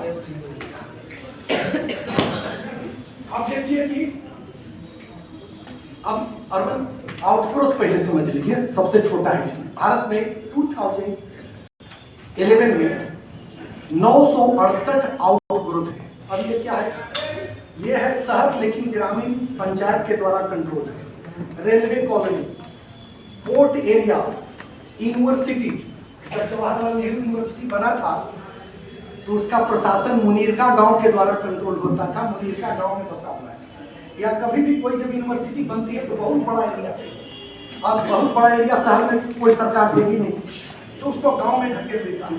अब देखिए कि अब अर्बन आउटग्रोथ पहले समझ लीजिए, सबसे छोटा है इसमें। भारत में 2011 में 968 आउटग्रोथ है। अब ये क्या है? ये है शहर लेकिन ग्रामीण पंचायत के द्वारा कंट्रोल है। Railway colony, port area, university. जब जवाहरलाल नेहरू यूनिवर्सिटी बना था तो उसका प्रशासन मुनीरका गांव के द्वारा कंट्रोल होता था। मुनीरका गांव में बसा हुआ है। या कभी भी कोई जब यूनिवर्सिटी बनती है तो बहुत बड़ा एरिया चाहिए। अब बहुत बड़ा एरिया शहर में कोई सरकार देगी नहीं, तो उसको गांव में ढकेल देता है।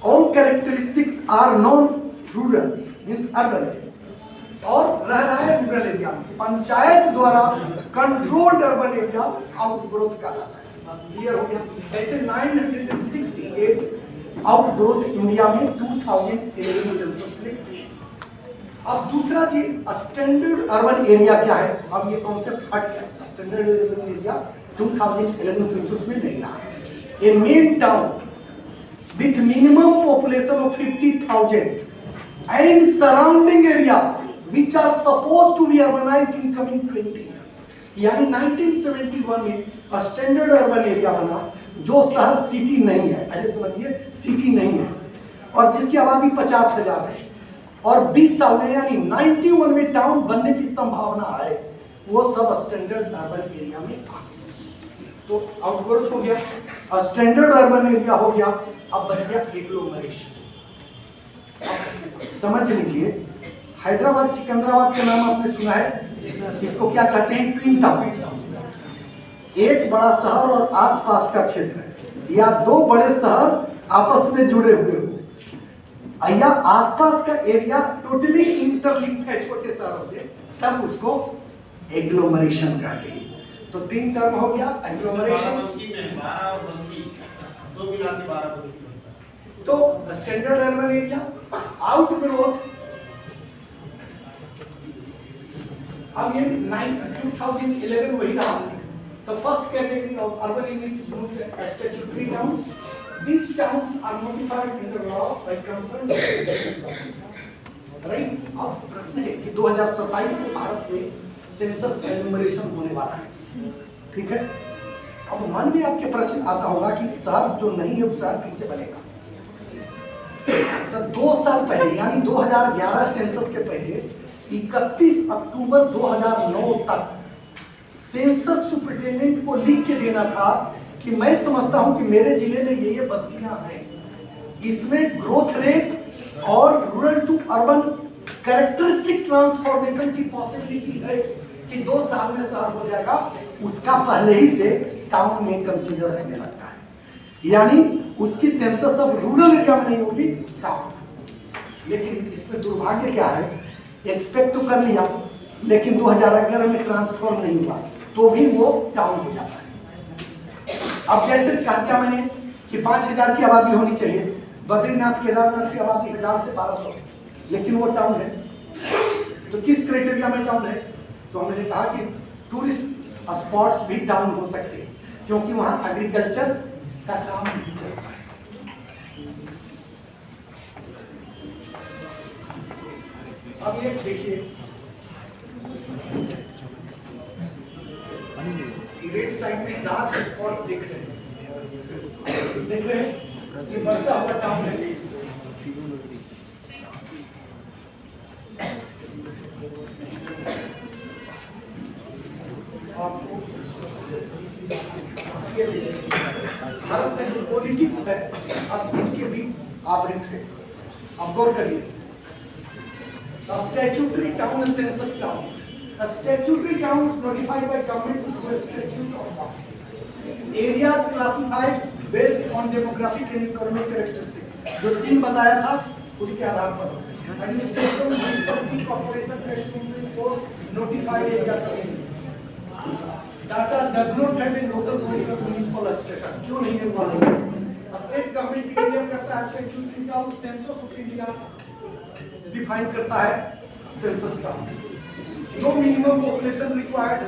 All characteristics are non rural means urban, और रह रहा है रूरल एरिया में। पंचायत द्वारा कंट्रोल्ड अर्बन एरिया आउटग्रोथ कहलाता है। क्लियर हो गया? ऐसे 968 आउटग्रोथ इंडिया में 2011 सेंसस में। अब दूसरा जी स्टैंडर्ड अर्बन एरिया क्या है? अब ये कॉन्सेप्ट हट गया। स्टैंडर्ड अर्बन एरिया 2011 सेंसस में नहीं रहा। A main town with minimum population of 50,000 and surrounding area which are supposed to be urbanized in coming 20 years. यानी 1971 में स्टैंडर्ड अर्बन एरिया बना जो शहर सिटी नहीं है, ऐसे समझिए सिटी नहीं है, और जिसकी आबादी 50,000 है, और 20 साल में यानी 91 में टाउन बनने की संभावना है, वो सब स्टैंडर्ड अर्बन एरिया में आ गए। तो आउटग्रोथ हो गया, स्टैंडर्ड अर्बन एरिया हो गया। अब बच गया एग्लोमरेशन। समझ लीजिए, हैदराबाद सिकंदराबाद का नाम आपने सुना है? इसको क्या कहते हैं? Twin town. एक बड़ा शहर और आसपास का क्षेत्र, या 2 बड़े शहर आपस में जुड़े हुए हो, या आसपास का एरिया टोटली इंटरलिंक्ड है छोटे शहरों से, तब उसको एग्लोमरेशन कहते हैं। तो 3 टर्म हो गया एग्लोमरेशन। तो स्टैंडर्ड अर्बन एरिया, आउटग्रोथ। अब ये 2011 वही रहा। The first category of urban unit is known as statutory towns. These towns are notified in the law by concerned right? अब प्रश्न है कि 2027 में भारत में सेंसस एनुमरेशन होने वाला है, ठीक है? अब मन में आपके प्रश्न आता होगा कि शहर जो नहीं है वो शहर कैसे बनेगा? तो 2 साल पहले यानी 2011 सेंसस के पहले 31 अक्टूबर 2009 तक सेंसस सुपरिटेंडेंट को लिख के देना था कि मैं समझता हूं कि मेरे जिले में ये बस्तियां हैं, इसमें ग्रोथ रेट और rural to urban characteristic transformation की पॉसिबिलिटी है कि 2 साल में शहर हो जाएगा। उसका पहले ही से टाउन में कंसीडर होने लगता है, यानी उसकी सेंसस अब रूरल एरिया में नहीं होगी, टाउन। लेकिन इसमें दुर्भाग्य क्या है, एक्सपेक्ट तो कर लिया लेकिन 2011 में ट्रांसफॉर्म नहीं हुआ, तो भी वो टाउन हो जाता है। अब जैसे कह दिया मैंने कि 5,000 की आबादी होनी चाहिए, बद्रीनाथ केदारनाथ की आबादी 1000 से 1200, लेकिन वो टाउन है। तो किस क्राइटेरिया में टाउन है? तो हमने कहा कि टूरिस्ट स्पॉट्स भी टाउन हो सकते हैं, क्योंकि वहाँ एग्रीकल्चर का काम नहीं चल रहा है। अब ये देखिए, रेड साइड में डार्क स्पॉट दिख रहे हैं, देख रहे हैं? ये बढ़ता हुआ टाउन है। पॉलिटिक्स है अब इसके बीच आवृत है। अब गौर करिए, statutory town census town, statutory towns notified by government through a statute of law. Areas classified based on demographic and economic characteristics. जो तीन बताया था उसके आधार पर एडमिनिस्ट्रेशन म्युनिसिपैलिटी कॉर्पोरेशन स्टेट्यूटरी को नोटिफाइड एरिया करेंगे। Data does not have a local political municipal status. क्यों नहीं है वाला? स्टेट गवर्नमेंट क्लियर करता है statutory town, census of India define करता है census town. No minimum population required,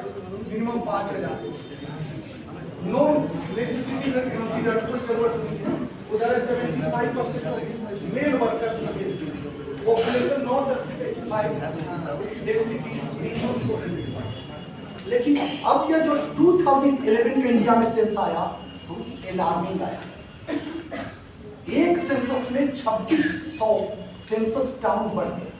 minimum 5000. No necessities are considered, कोई जरूरत नहीं है। उधर 75% मेल वर्कर्स लगे, population not specified, density minimum 400। लेकिन अब ये जो 2011 के इंडिया में सेंस आया तो अलार्मिंग आया। एक सेंसस में 2600 सेंसस टाउन बढ़ गए।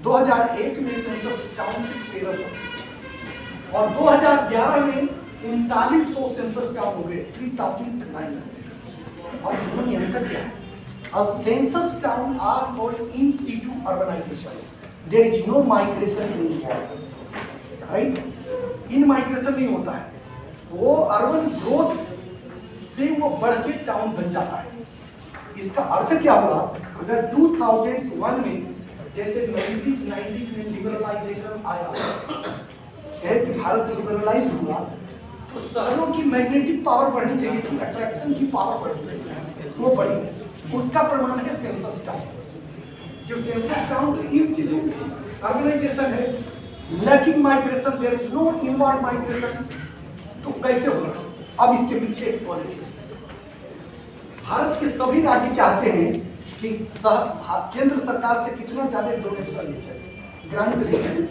2001 में सेंसस टाउन 1300 और 2011 में 3900 सेंसस टाउन हो गए 3900। और इन्होंने अंतर क्या है? अब census town are called in situ urbanization, there is no migration involved, right? इन माइग्रेशन नहीं होता है, वो अर्बन ग्रोथ से वो बढ़ के टाउन बन जाता है। इसका अर्थ क्या हुआ? अगर 2001 में जैसे 90s में लिबरलाइजेशन आया है कि भारत लिबरलाइज हुआ तो शहरों की मैग्नेटिक पावर बढ़नी चाहिए थी, अट्रैक्शन की पावर बढ़नी चाहिए, वो बढ़ी। उसका प्रमाण है सेंसस टाउन। जो census town in city organisation है, lacking migration, there is no inward migration, तो कैसे होगा? अब इसके पीछे एक पॉलिटिक्स। भारत के सभी राज्य चाहते हैं कि केंद्र सरकार से कितना ज्यादा डोनेशन ले चाहिए, ग्रांट ले चाहिए।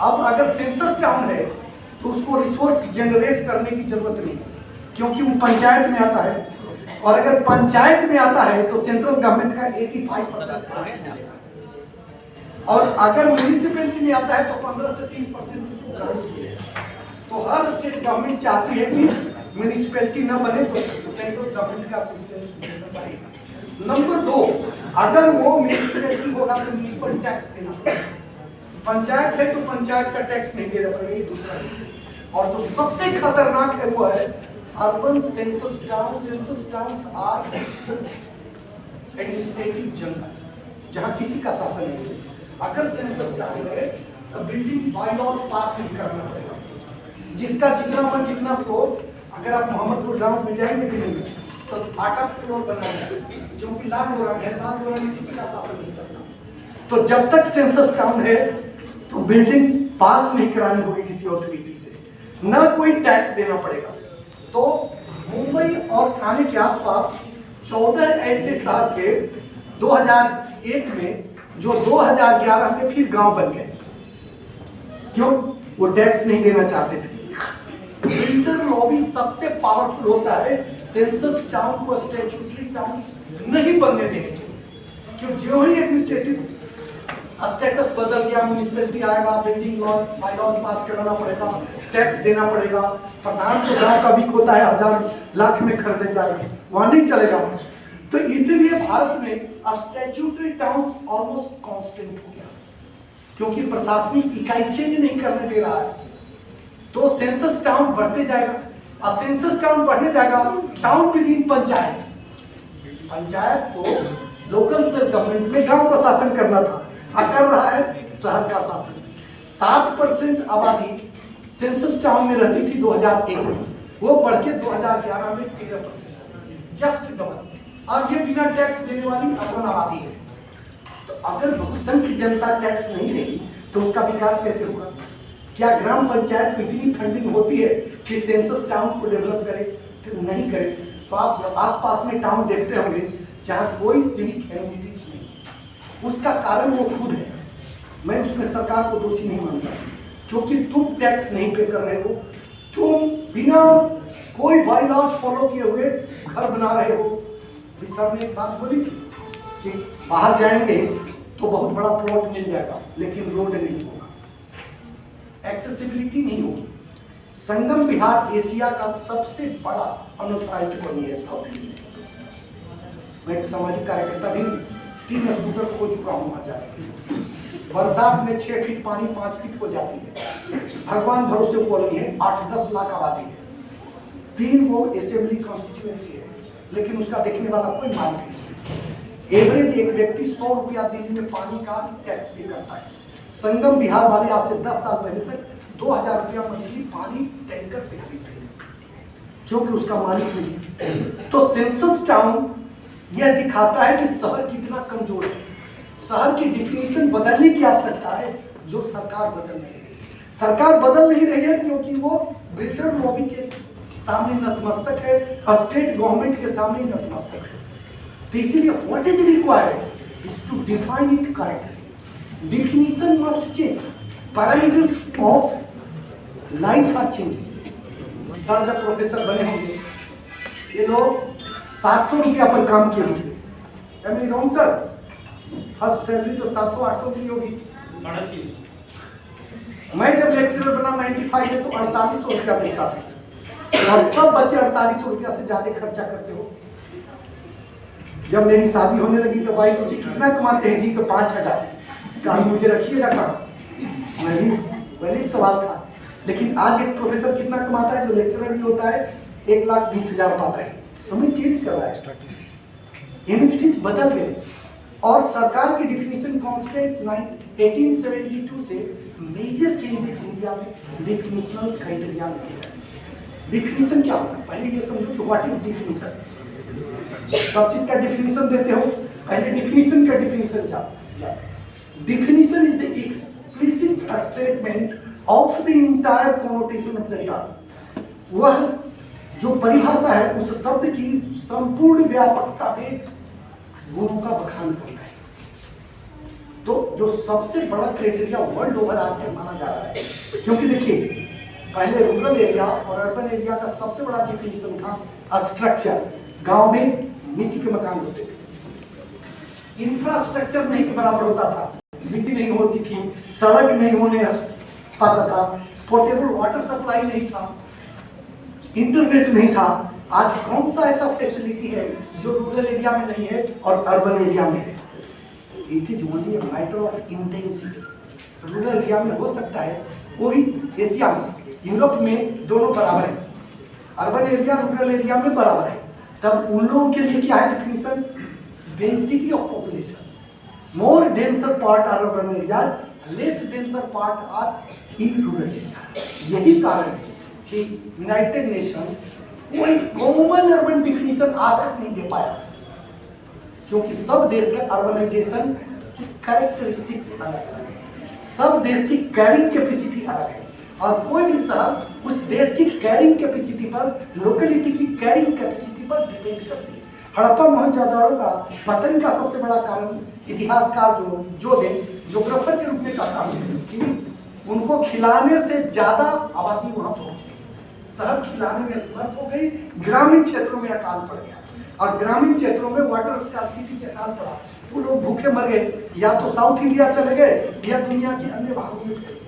अब अगर सेंसस टाउन है तो उसको रिसोर्स जनरेट करने की जरूरत नहीं, क्योंकि वो पंचायत में आता है, और अगर पंचायत में आता है तो सेंट्रल गवर्नमेंट का 85% ग्रांट मिलेगा, और अगर म्यूनिसिपैलिटी में आता है तो 15 से 30% उसको ग्रांट मिलेगा। तो हर स्टेट गवर्नमेंट चाहती है कि म्यूनिसिपैलिटी न बने तो सेंट्रल गवर्नमेंट का असिस्टेंस बढ़ेगा। नंबर 2, अगर वो म्यूनिसिपैलिटी होगा तो म्यूनिसिपल टैक्स देना पड़ेगा, पंचायत है तो पंचायत का टैक्स नहीं देना पड़ेगा, ये दूसरा है। और जो सबसे खतरनाक है वो है urban census town. Census towns are administrative jungle, जहां किसी का शासन नहीं है। अगर सेंसस टाउन है तो बिल्डिंग बायलॉज पास नहीं करना पड़ेगा, जिसका जितना मन जितना फ्लोर। अगर आप मोहम्मदपुर गांव में जाएंगे दिल्ली में तो 8 फ्लोर बना है, क्योंकि लाल डोरा में किसी का शासन नहीं चलता। तो जब तक सेंसस टाउन है तो बिल्डिंग पास नहीं करानी होगी किसी अथॉरिटी से, न कोई टैक्स देना पड़ेगा। तो मुंबई और ठाणे के आसपास 14 ऐसे शहर थे 2001 में, जो 2011 में फिर गांव बन गए। क्यों? वो टैक्स नहीं देना चाहते थे। बिल्डर लॉबी सबसे पावरफुल होता है सेंसस टाउन को स्टैट्यूटरी टाउन नहीं बनने देने के, क्यों? जो ही एडमिनिस्ट्रेटिव स्टेटस बदल गया, म्यूनिसिपैलिटी आएगा, बिल्डिंग लॉ बायलॉज पास कराना पड़ेगा, टैक्स देना पड़ेगा। प्रधान तो गाँव का भी होता है, 1000 लाख में खरीदे जाएगा, वहां नहीं चलेगा। तो इसीलिए भारत में स्टैट्यूटरी टाउन्स ऑलमोस्ट कांस्टेंट हो गया, क्योंकि प्रशासनिक इकाई चेंज नहीं करने दे रहा है। तो सेंसस टाउन बढ़ते जाएगा, और सेंसस टाउन बढ़ने जाएगा, town with in panchayat. Panchayat को लोकल से गवर्नमेंट में गांव का शासन करना था, कर रहा है शहर का शासन। 7% आबादी सेंसस टाउन में रहती थी 2001 में, वो बढ़ के 2011 में 13%, जस्ट डबल। अब ये बिना टैक्स देने वाली अर्बन आबादी है। तो अगर बहुसंख्य जनता टैक्स नहीं देगी तो उसका विकास कैसे होगा? क्या ग्राम पंचायत को इतनी फंडिंग होती है कि सेंसस टाउन को डेवलप करे? फिर नहीं करे। तो आप आसपास में टाउन देखते होंगे जहाँ कोई सिविक एम्यूनिटीज नहीं, उसका कारण वो खुद है। मैं उसमें सरकार को दोषी नहीं मानता, क्योंकि तुम टैक्स नहीं पे कर रहे हो, तुम बिना कोई बायलॉज फॉलो किए हुए घर बना रहे हो। सर ने एक बात बोली थी कि बाहर जाएंगे तो बहुत बड़ा प्लॉट मिल जाएगा, लेकिन रोड नहीं होगा, एक्सेसिबिलिटी नहीं होगी। संगम विहार एशिया का सबसे बड़ा अनऑथराइज्ड कॉलोनी है साउथ इंडिया में। मैं एक सामाजिक कार्यकर्ता भी हूँ, 3 स्कूटर खो चुका हूँ वहाँ जाके। बरसात में 6 फीट पानी 5 फीट हो जाती है। भगवान भरोसे कॉलोनी है, 8-10 लाख आबादी है, 3 वो असेंबली कॉन्स्टिट्यूएंसी है, लेकिन उसका देखने वाला कोई मालिक नहीं। एवरेज एक व्यक्ति 100 रुपया दिन में पानी का टैक्स पे करता है। संगम बिहार वाले आज से 10 साल पहले तक 2000 रुपया मंथली पानी टैंकर से खरीदते हैं, क्योंकि उसका मालिक नहीं। तो सेंसस टाउन यह दिखाता है कि शहर कितना कमजोर है। शहर की डिफिनीशन बदलने की आवश्यकता है, जो सरकार बदल नहीं रही है। सरकार बदल नहीं रही है क्योंकि वो बिल्डर लॉबी के सामने नतमस्तक है, स्टेट गवर्नमेंट के सामने नतमस्तक है। तो इसीलिए what is required is to define it correctly. Definition must change, parameters of life are changing. Sir जब प्रोफेसर बने होंगे, ये लोग 700 रुपया पर काम किए होंगे, am I wrong sir? First salary तो 700-800 की होगी। मैं जब लेक्चरर बना 95 में तो 4800 रुपया मिलता था, और सब बच्चे 4800 रुपया से ज्यादा खर्चा करते हो। जब मेरी शादी होने लगी तो भाई मुझे कितना कमाते हैं जी? तो 5000। कहा मुझे रखिएगा कहाँ? मैं भी वैलिड सवाल था। लेकिन आज एक प्रोफेसर कितना कमाता है? जो लेक्चरर भी होता है 1,20,000 पाता है। समय चेंज कर रहा है, इनिक्विटीज बदल गए, और सरकार की डिफिनीशन कांस्टेंट 1872 से मेजर चेंजेस इंडिया में डिफिनिशनल क्राइटेरिया में किया है। डिफिनीशन क्या होता है? पहले ये समझो कि व्हाट इज डिफिनीशन। सब चीज का डिफिनीशन देते हो, पहले डिफिनीशन का डिफिनीशन क्या? Definition is the explicit statement of the entire connotation of the term. वह जो परिभाषा है उस शब्द की संपूर्ण व्यापकता में गुणों का बखान करता है। तो जो सबसे बड़ा क्राइटेरिया वर्ल्ड ओवर आज माना जा रहा है, क्योंकि देखिए पहले रूरल एरिया और अर्बन एरिया का सबसे बड़ा डिफिनीशन था स्ट्रक्चर। गांव में मिट्टी के मकान होते थे, इंफ्रास्ट्रक्चर नहीं के बराबर होता था, बिजली नहीं होती थी, सड़क नहीं होने पाता था, पोर्टेबल वाटर सप्लाई नहीं था, इंटरनेट नहीं था। आज कौन सा ऐसा फैसिलिटी है जो रूरल एरिया में नहीं है और अर्बन एरिया में है? It is only a matter of intensity. Rural area में हो सकता है, वो भी एशिया में, यूरोप में दोनों बराबर है, अर्बन एरिया रूरल एरिया में बराबर है। तब उन लोगों के लिए क्या है definition? Density of population. More denser part are urban area, less denser part are in rural area. यही कारण है कि यूनाइटेड नेशन कोई कॉमन अर्बन डिफिनीशन आज तक नहीं दे पाया, क्योंकि सब देश के अर्बनाइजेशन की कैरेक्टरिस्टिक्स अलग अलग है, सब देश की कैरिंग कैपेसिटी अलग है, और कोई भी शहर उस देश की कैरिंग कैपेसिटी पर, लोकेलिटी की कैरिंग कैपेसिटी पर डिपेंड करती है। हड़प्पा मोहनजोदड़ो का पतन का सबसे बड़ा कारण इतिहासकार जो ज्योग्राफर के रूप में कहता हूँ कि उनको खिलाने से ज्यादा आबादी वहां पहुंच गई, शहर खिलाने में समर्थ हो गई, ग्रामीण क्षेत्रों में अकाल पड़ गया, और ग्रामीण क्षेत्रों में वाटर स्कार्सिटी से अकाल पड़ा, वो लोग भूखे मर गए, या तो साउथ इंडिया चले गए या दुनिया के अन्य भागों में गए।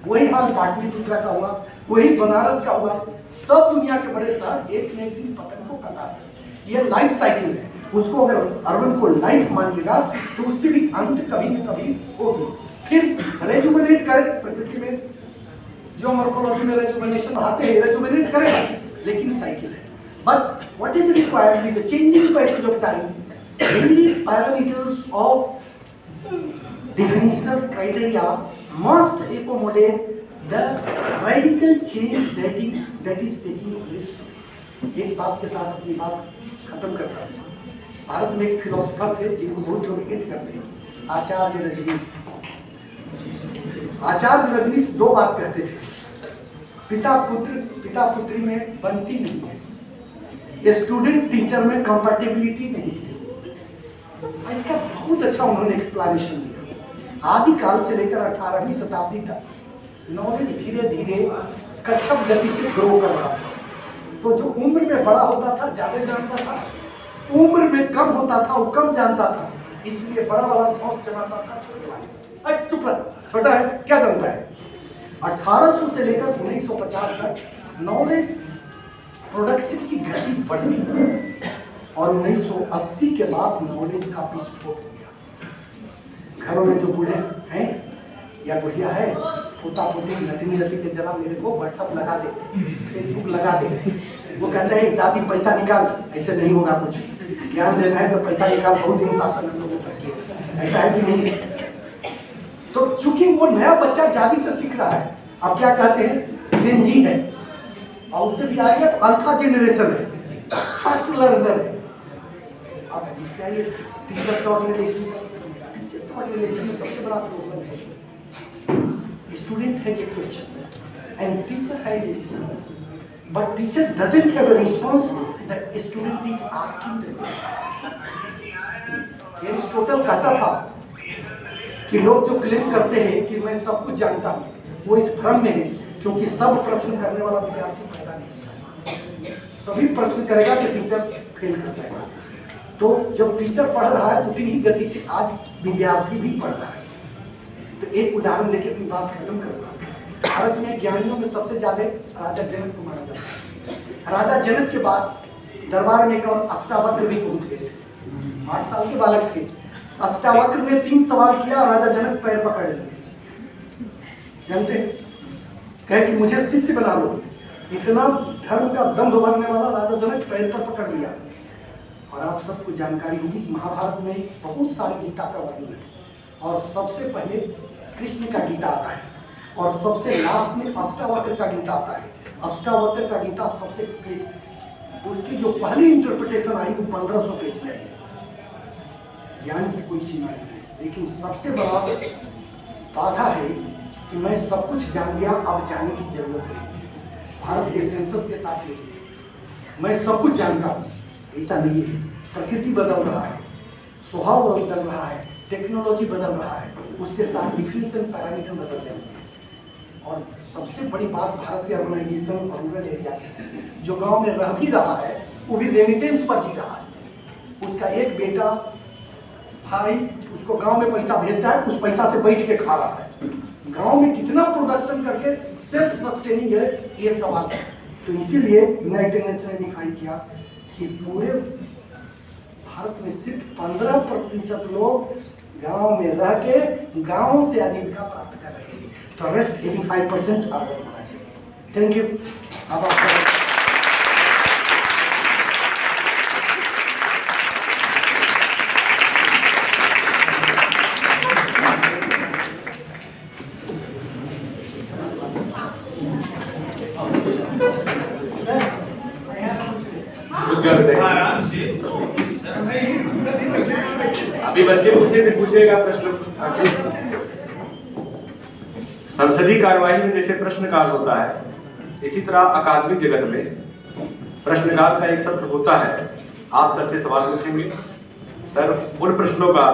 वही हाल पाटलिपुत्रा का हुआ, वही बनारस का हुआ। सब दुनिया के बड़े शहर एक न एक दिन पतन को कतार है। ये लाइफ साइकिल है, उसको अगर अर्बन को लाइफ मानिएगा तो उसकी भी अंत कभी न कभी होगी। फिर रेजुमिनेट करें प्रकृति में, जो मॉर्फोलॉजी में रेजुमिनेशन आते हैं, रेजुमिनेट करेगा, लेकिन साइकिल है। But what is required with the changing passage of time, mainly parameters of definitional criteria must accommodate the radical change that is taking place. एक बात के साथ अपनी बात खत्म करता हूँ। भारत में एक फिलोसफर थे जिनको बहुत लोग हेट करते हैं, आचार्य रजनीश। आचार्य रजनीश दो बात कहते थे, पिता पुत्री में बनती नहीं है, स्टूडेंट टीचर में कंपैटिबिलिटी नहीं है। इसका बहुत अच्छा उन्होंने एक्सप्लेनेशन दिया। आदिकाल से लेकर 18वीं शताब्दी तक नॉलेज धीरे धीरे कच्छप गति से ग्रो कर रहा था। तो जो उम्र में बड़ा होता था ज्यादा जानता था, उम्र में कम होता था वो कम जानता था, इसलिए बड़ा वाला धौंस जमाता था छोटे वाले। चुप रह, छोटा है क्या जानता है। 1800 से लेकर 1950 तक नॉलेज प्रोडक्शन की गति बढ़ी, और 1980 के बाद नॉलेज का विस्फोट हो गया। घरों में जो बूढ़े हैं या बुढ़िया है, पोता पोती नतनी नती के जरा मेरे को व्हाट्सअप लगा दे, फेसबुक लगा दे, वो कहते हैं दादी पैसा निकाल, ऐसे नहीं होगा कुछ, ज्ञान देना है तो पैसा निकाल, बहुत दिन साथ में लोगों पर, ऐसा है कि नहीं? तो चूंकि वो नया बच्चा जाली से सीख रहा है, अब क्या कहते हैं जेन जी है, और उससे भी आएगा तो अल्फा जेनरेशन है, फर्स्ट लर्नर है। अब दूसरा ये टीचर टॉट रिलेशन में सबसे बड़ा प्रॉब्लम है, student has a question and teacher has a response, but teacher doesn't have a response, the student is asking the question. Aristotle कहता था कि लोग जो क्लेम करते हैं कि मैं सब कुछ जानता हूँ, वो इस भ्रम में है, क्योंकि सब प्रश्न करने वाला विद्यार्थी पैदा नहीं होता है। सभी प्रश्न करेगा तो टीचर फेल करता है। तो जब टीचर पढ़ रहा है उतनी ही गति से आज विद्यार्थी भी पढ़ रहा है। तो एक उदाहरण देके अपनी बात खत्म करूंगा। भारत में ज्ञानियों में सबसे ज्यादा राजा जनक को माना जाता है। राजा जनक के बाद दरबार में एक और अष्टावक्र भी पहुंच गए थे, 8 साल के बालक थे। अष्टावक्र ने 3 सवाल किया, राजा जनक पैर पकड़ लिए। जानते कहे कि मुझे शिष्य बना लो। इतना धर्म का दंभ भरने वाला राजा जनक पैर पर पकड़ लिया। और आप सबको जानकारी होगी, महाभारत में बहुत सारी गीता का वर्णन है, और सबसे पहले कृष्ण का गीता आता है, और सबसे लास्ट में अष्टावक्र का गीता आता है। अष्टावक्र का गीता सबसे क्लिष्ट, उसकी जो पहली इंटरप्रिटेशन आई वो 1500 पेज में आई। ज्ञान की कोई सीमा नहीं है, लेकिन सबसे बड़ा बाधा है कि मैं सब कुछ जान गया, अब जाने की जरूरत नहीं। भारत के सेंसस के साथ ही मैं सब कुछ जानता हूँ, ऐसा नहीं है। प्रकृति बदल रहा है, स्वभाव बदल रहा है, टेक्नोलॉजी बदल रहा है, उसके साथ डिफिनेशन पैरामीटर बदल रहे हैं। और सबसे बड़ी बात भारत के अर्बनाइजेशन और रूरल एरिया की, जो गांव में रह भी रहा है वो भी रेमिटेंस पर जी रहा है। उसका एक बेटा भाई उसको गांव में पैसा भेजता है, उस पैसा से बैठ के खा रहा है। गांव में कितना प्रोडक्शन करके सेल्फ सस्टेनिंग है, ये सवाल है। तो इसीलिए यूनाइटेड नेशन ने डिफाइन किया कि पूरे भारत में सिर्फ 15% लोग गांव में रह के गांव से आजीविका प्राप्त कर रहे हैं। तो रेस्ट 85% अर्बन होना चाहिए। Thank you. अब आप अभी बच्चे पूछेगा प्रश्न। संसदीय कार्यवाही में जैसे प्रश्नकाल होता है, इसी तरह अकादमिक जगत में प्रश्नकाल का एक सत्र होता है। आप सर से सवाल पूछेंगे, सर उन प्रश्नों का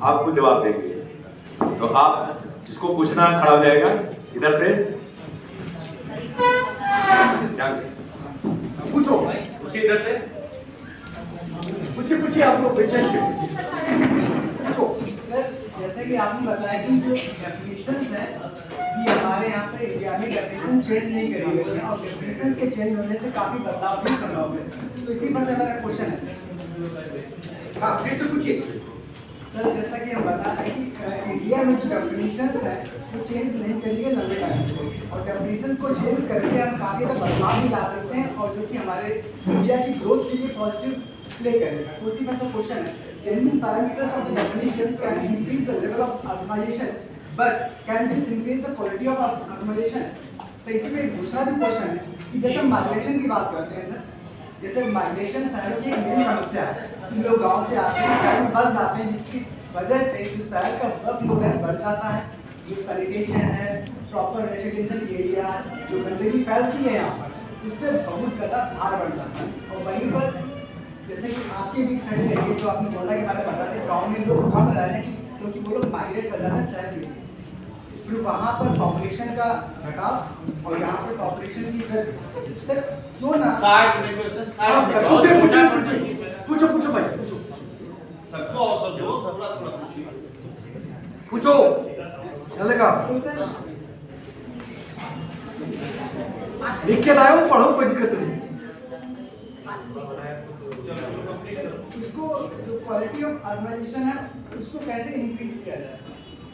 आपको जवाब देंगे। तो आप जिसको पूछना खड़ा हो जाएगा इधर से, पूछो उसी इधर से पूछिए आप लोग बेचैन क्यों? पूछो। सर जैसे कि आपने बताया कि जो डेफिनेशंस हैं कि हमारे यहाँ पे इंडिया में डेफिनेशन चेंज नहीं करी गई है, और डेफिनेशन के चेंज होने से काफ़ी बदलाव भी संभव है। तो इसी पर से मेरा क्वेश्चन है। हाँ फिर से पूछिए। सर जैसा कि हम बता रहे हैं कि इंडिया में जो डेफिनेशंस है वो चेंज नहीं करी गई लंबे टाइम से, और डेफिनेशंस को चेंज करके हम काफ़ी ज़्यादा बदलाव भी ला सकते हैं, और जो कि हमारे इंडिया की ग्रोथ के लिए पॉजिटिव प्ले करेगा। तो उसी में से क्वेश्चन है, changing parameters of the definitions can increase the level of optimization, but can this increase the quality of optimization? तो इसी में एक दूसरा भी क्वेश्चन है कि जैसे माइग्रेशन की बात करते हैं सर, जैसे माइग्रेशन शहरों की एक मेन समस्या है कि लोग गांव से आते हैं, शहर में बस जाते हैं, जिसकी वजह से जो शहर का वर्कलोड है बढ़ जाता है। जो सैनिटेशन है, प्रॉपर रेसिडेंशियल एरिया, जो गंदगी फैलती है यहाँ पर, उससे बहुत ज़्यादा भार बढ़ जाता है। और वहीं पर जैसे कि आपके भी साइड में है, जो आपने बोला के बारे में बताते हैं, गाँव में लोग कम रह रहे हैं क्योंकि वो लोग माइग्रेट कर जाते हैं शहर में। फिर वहाँ पर पॉपुलेशन का घटाव और यहाँ पर पॉपुलेशन की सर क्यों ना पूछो भाई पूछो चलेगा। लिख के लाओ, पढ़ो, कोई दिक्कत नहीं। इसको जो क्वालिटी ऑफ अर्बनाइजेशन है उसको कैसे इंक्रीज किया जाए?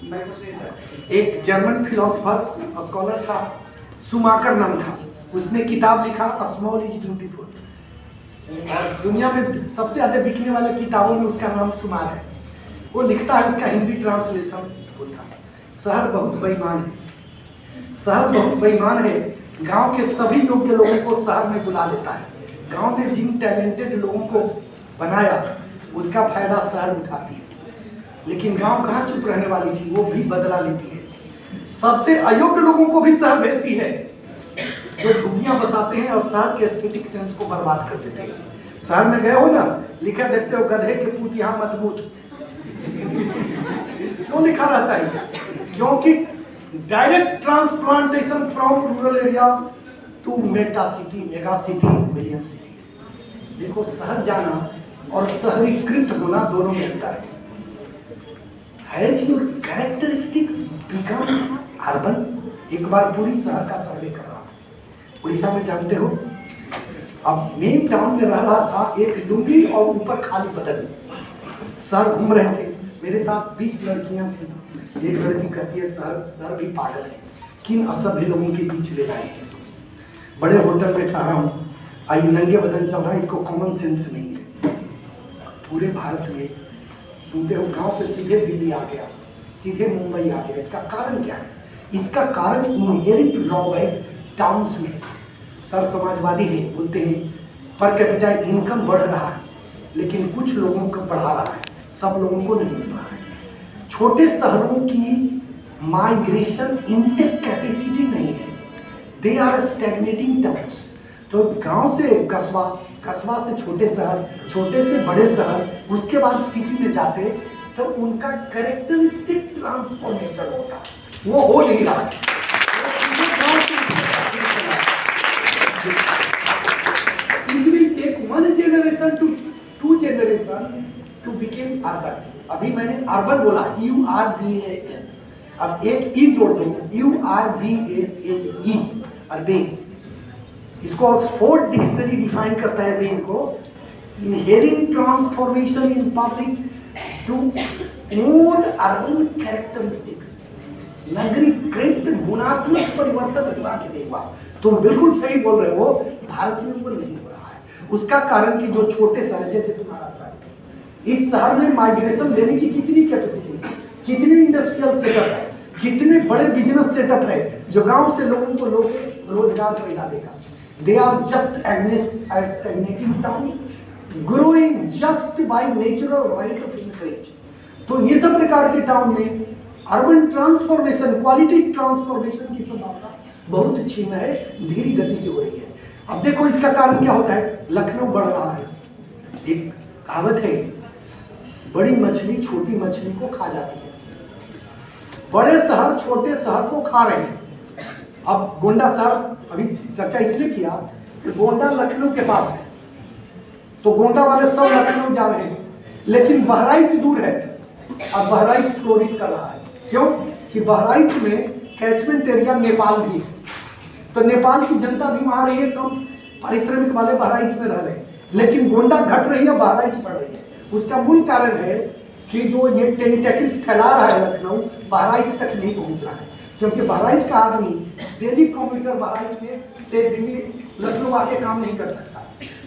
मैं क्वेश्चन एक जर्मन फिलोसफर स्कॉलर था, सुमाकर नाम था, उसने किताब लिखा अ स्मॉल इज ब्यूटीफुल, और दुनिया में सबसे ज्यादा बिकने वाले किताबों में उसका नाम सुमार है। वो लिखता है, उसका हिंदी ट्रांसलेशन होता है, शहर बहुत बेईमान है, शहर बहुत बेईमान है। गांव के सभी योग्य लोगों को शहर में बुला लेता है, गांव ने जिन टैलेंटेड लोगों को बनाया उसका फायदा शहर उठाती है, लेकिन गांव कहाँ चुप रहने वाली थी, वो भी बदला लेती है। सबसे अयोग्य लोगों को भी शहर भेजती है, जो झुग्गियां बसाते हैं और शहर के एस्थेटिक सेंस को बर्बाद कर देते हैं। शहर में गए हो ना, लिखा देखते हो गधे के पूत यहाँ मत मूत। क्यों लिखा रहता है? क्योंकि direct transplantation from rural area to mega city, million city. देखो, शहर जाना और शहरीकृत होना दोनों में अंतर है। Has your characteristics become urban? एक बार पूरी शहर का सर्वे कर रहा था उड़ीसा में, जानते हो, अब मेन टाउन में रह रहा था, एक लुंगी और ऊपर खाली बदन, शहर घूम रहे थे, मेरे साथ 20 लड़कियां थी। एक लड़की कहती है सर भी पागल है, किन असभ्य लोगों के बीच ले आए हैं, बड़े होटल में ठहरा हूँ, आई नंगे बदन चल रहा है, इसको कॉमन सेंस नहीं है। पूरे भारत में सुनते हो, गांव से सीधे दिल्ली आ गया, सीधे मुंबई आ गया। इसका कारण क्या है? इसका कारण इनहेरिट ड्रॉबैक टाउन्स में। सर समाजवादी है, बोलते हैं पर कैपिटा इनकम बढ़ रहा है, लेकिन कुछ लोगों को बढ़ा रहा है, सब लोगों को नहीं मिल रहा है। छोटे शहरों की माइग्रेशन इनटेक कैपेसिटी नहीं है, दे आर स्टैग्नेटिंग टाउन्स। तो गांव से कस्बा, कस्बा से छोटे शहर, छोटे से बड़े शहर, उसके बाद सिटी में जाते तो उनका कैरेक्टरिस्टिक ट्रांसफॉर्मेशन होता, वो हो नहीं रहा है। It will take 1 generation to 2 generation to become urban. अभी मैंने अर्बन बोला, URBAN, अब एक ई जोड़ दो, URBANE, अर्बेन। इसको ऑक्सफोर्ड डिक्शनरी डिफाइन करता है अर्बेन को, inhering transformation in public to own urban characteristics, नगरीकृत गुणात्मक परिवर्तन अनिवार्य की देखवा। तुम बिल्कुल सही बोल रहे हो, भारत में वो नहीं हो रहा है। उसका कारण कि जो छोटे शहर जैसे तुम्हारा शहर, इस शहर में माइग्रेशन लेने की कितनी कैपेसिटी है, कितनी इंडस्ट्रियल सेटअप है, कितने बड़े बिजनेस सेटअप है जो गांव से लोगों को रोजगार पैदा देगा। They are just stagnating town, growing just by natural rate of increase. तो ये सब प्रकार के टाउन में अर्बन ट्रांसफॉर्मेशन, क्वालिटी ट्रांसफॉर्मेशन की संभावना बहुत क्षीण है, धीरे गति से हो रही है। अब देखो इसका कारण क्या होता है, लखनऊ बढ़ रहा है। एक कहावत है, बड़ी मछली छोटी मछली को खा जाती है, बड़े शहर छोटे शहर को खा रहे हैं। अब गोंडा शहर अभी चर्चा इसलिए किया कि गोंडा लखनऊ के पास है, तो गोंडा वाले सब लखनऊ जा रहे हैं, लेकिन बहराइच दूर है। अब बहराइच फ्लोरिश कर रहा है, क्यों कि बहराइच में कैचमेंट एरिया नेपाल भी है, तो नेपाल की जनता भी वहां रही है, कम पारिश्रमिक वाले बहराइच में रह रहे हैं, लेकिन गोंडा घट रही है, बहराइच बढ़ रही है। उसका मूल कारण है कि जो ये टेंटेकल्स फैला रहा है लखनऊ, बहराइच तक नहीं पहुंच रहा है, क्योंकि बहराइच का आदमी डेली कम्यूटर बहराइच में से दिल्ली लखनऊ आके काम नहीं कर सकता,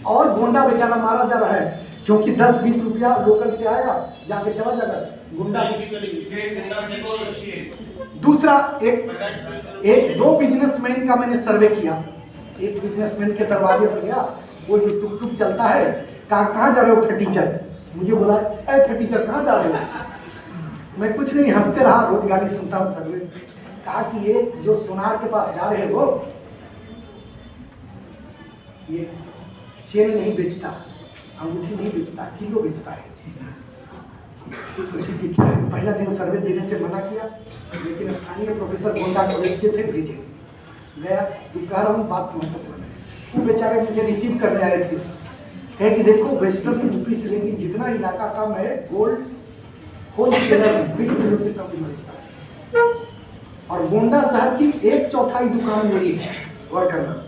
और गोंडा बेचारा मारा जा रहा है, क्योंकि 10-20 रुपया लोकल से आएगा, जाके चला जाएगा गुंडा। दूसरा, एक दो बिजनेसमैन का मैंने सर्वे किया। एक बिजनेसमैन के दरवाजे पर गया, वो जो टुक टुक चलता है, कहाँ जा रहे हो फटीचर? मुझे बोला, ए फटीचर कहाँ जा रहे हो? मैं कुछ नहीं, हंसते रहा, रोजगारी सुनता हूँ सर्वे। कहा कि ये जो सोनार के पास जा रहे हो, ये चेन नहीं बेचता, अंगूठी नहीं बेचता, किलो बेचता है। सोचिए क्या है, पहला दिन सर्वे देने से मना किया, लेकिन स्थानीय प्रोफेसर गोंडा कॉलेज के थे, भेजे गया। कह रहा हूँ बात महत्वपूर्ण है। वो बेचारे मुझे रिसीव करने आए थे, कहे कि देखो वेस्टर्न यूपी से लेकिन जितना इलाका कम है, गोल्ड होलसेलर 20 किलो से कम नहीं बेचता है, और गोंडा शहर की 1/4 दुकान मेरी है और करना।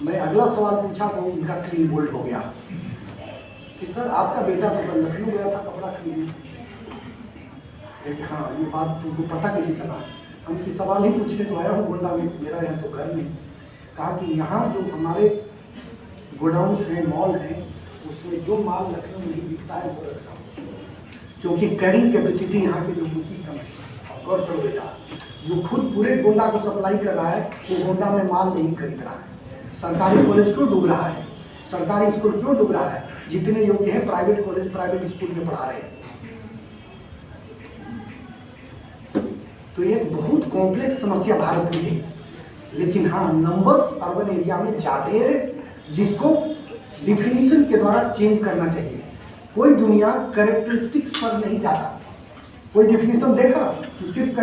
मैं अगला सवाल पूछा तो उनका क्लीन बोल्ड हो गया। कि सर आपका बेटा तो कल लखनऊ गया था कपड़ा खरीदने। हाँ ये बात तुमको पता कैसे चला? हम कि सवाल ही पूछने तो आया हूँ गोंडा में, मेरा यहाँ तो घर नहीं। कहा कि यहाँ जो हमारे गोडाउन्स हैं, मॉल हैं, उसमें जो माल लखनऊ में नहीं बिकता है वो रखता हूँ, क्योंकि कैरिंग कैपेसिटी यहाँ के लोगों की कम है। और करो बेटा, जो खुद पूरे गोंडा को सप्लाई कर रहा है वो गोंडा में माल नहीं खरीद रहा है। सरकारी कॉलेज क्यों डूब रहा है, सरकारी स्कूल क्यों डूब रहा है? जितने योग्य हैं प्राइवेट कॉलेज प्राइवेट स्कूल में पढ़ा रहे हैं। तो ये बहुत कॉम्प्लेक्स समस्या भारत में है, लेकिन हाँ नंबर्स अर्बन एरिया में जाते हैं, जिसको डिफिनीशन के द्वारा चेंज करना चाहिए। कोई दुनिया कैरेक्टरिस्टिक्स पर नहीं जाता। कोई डिफिनीशन देखा कि सिर्फ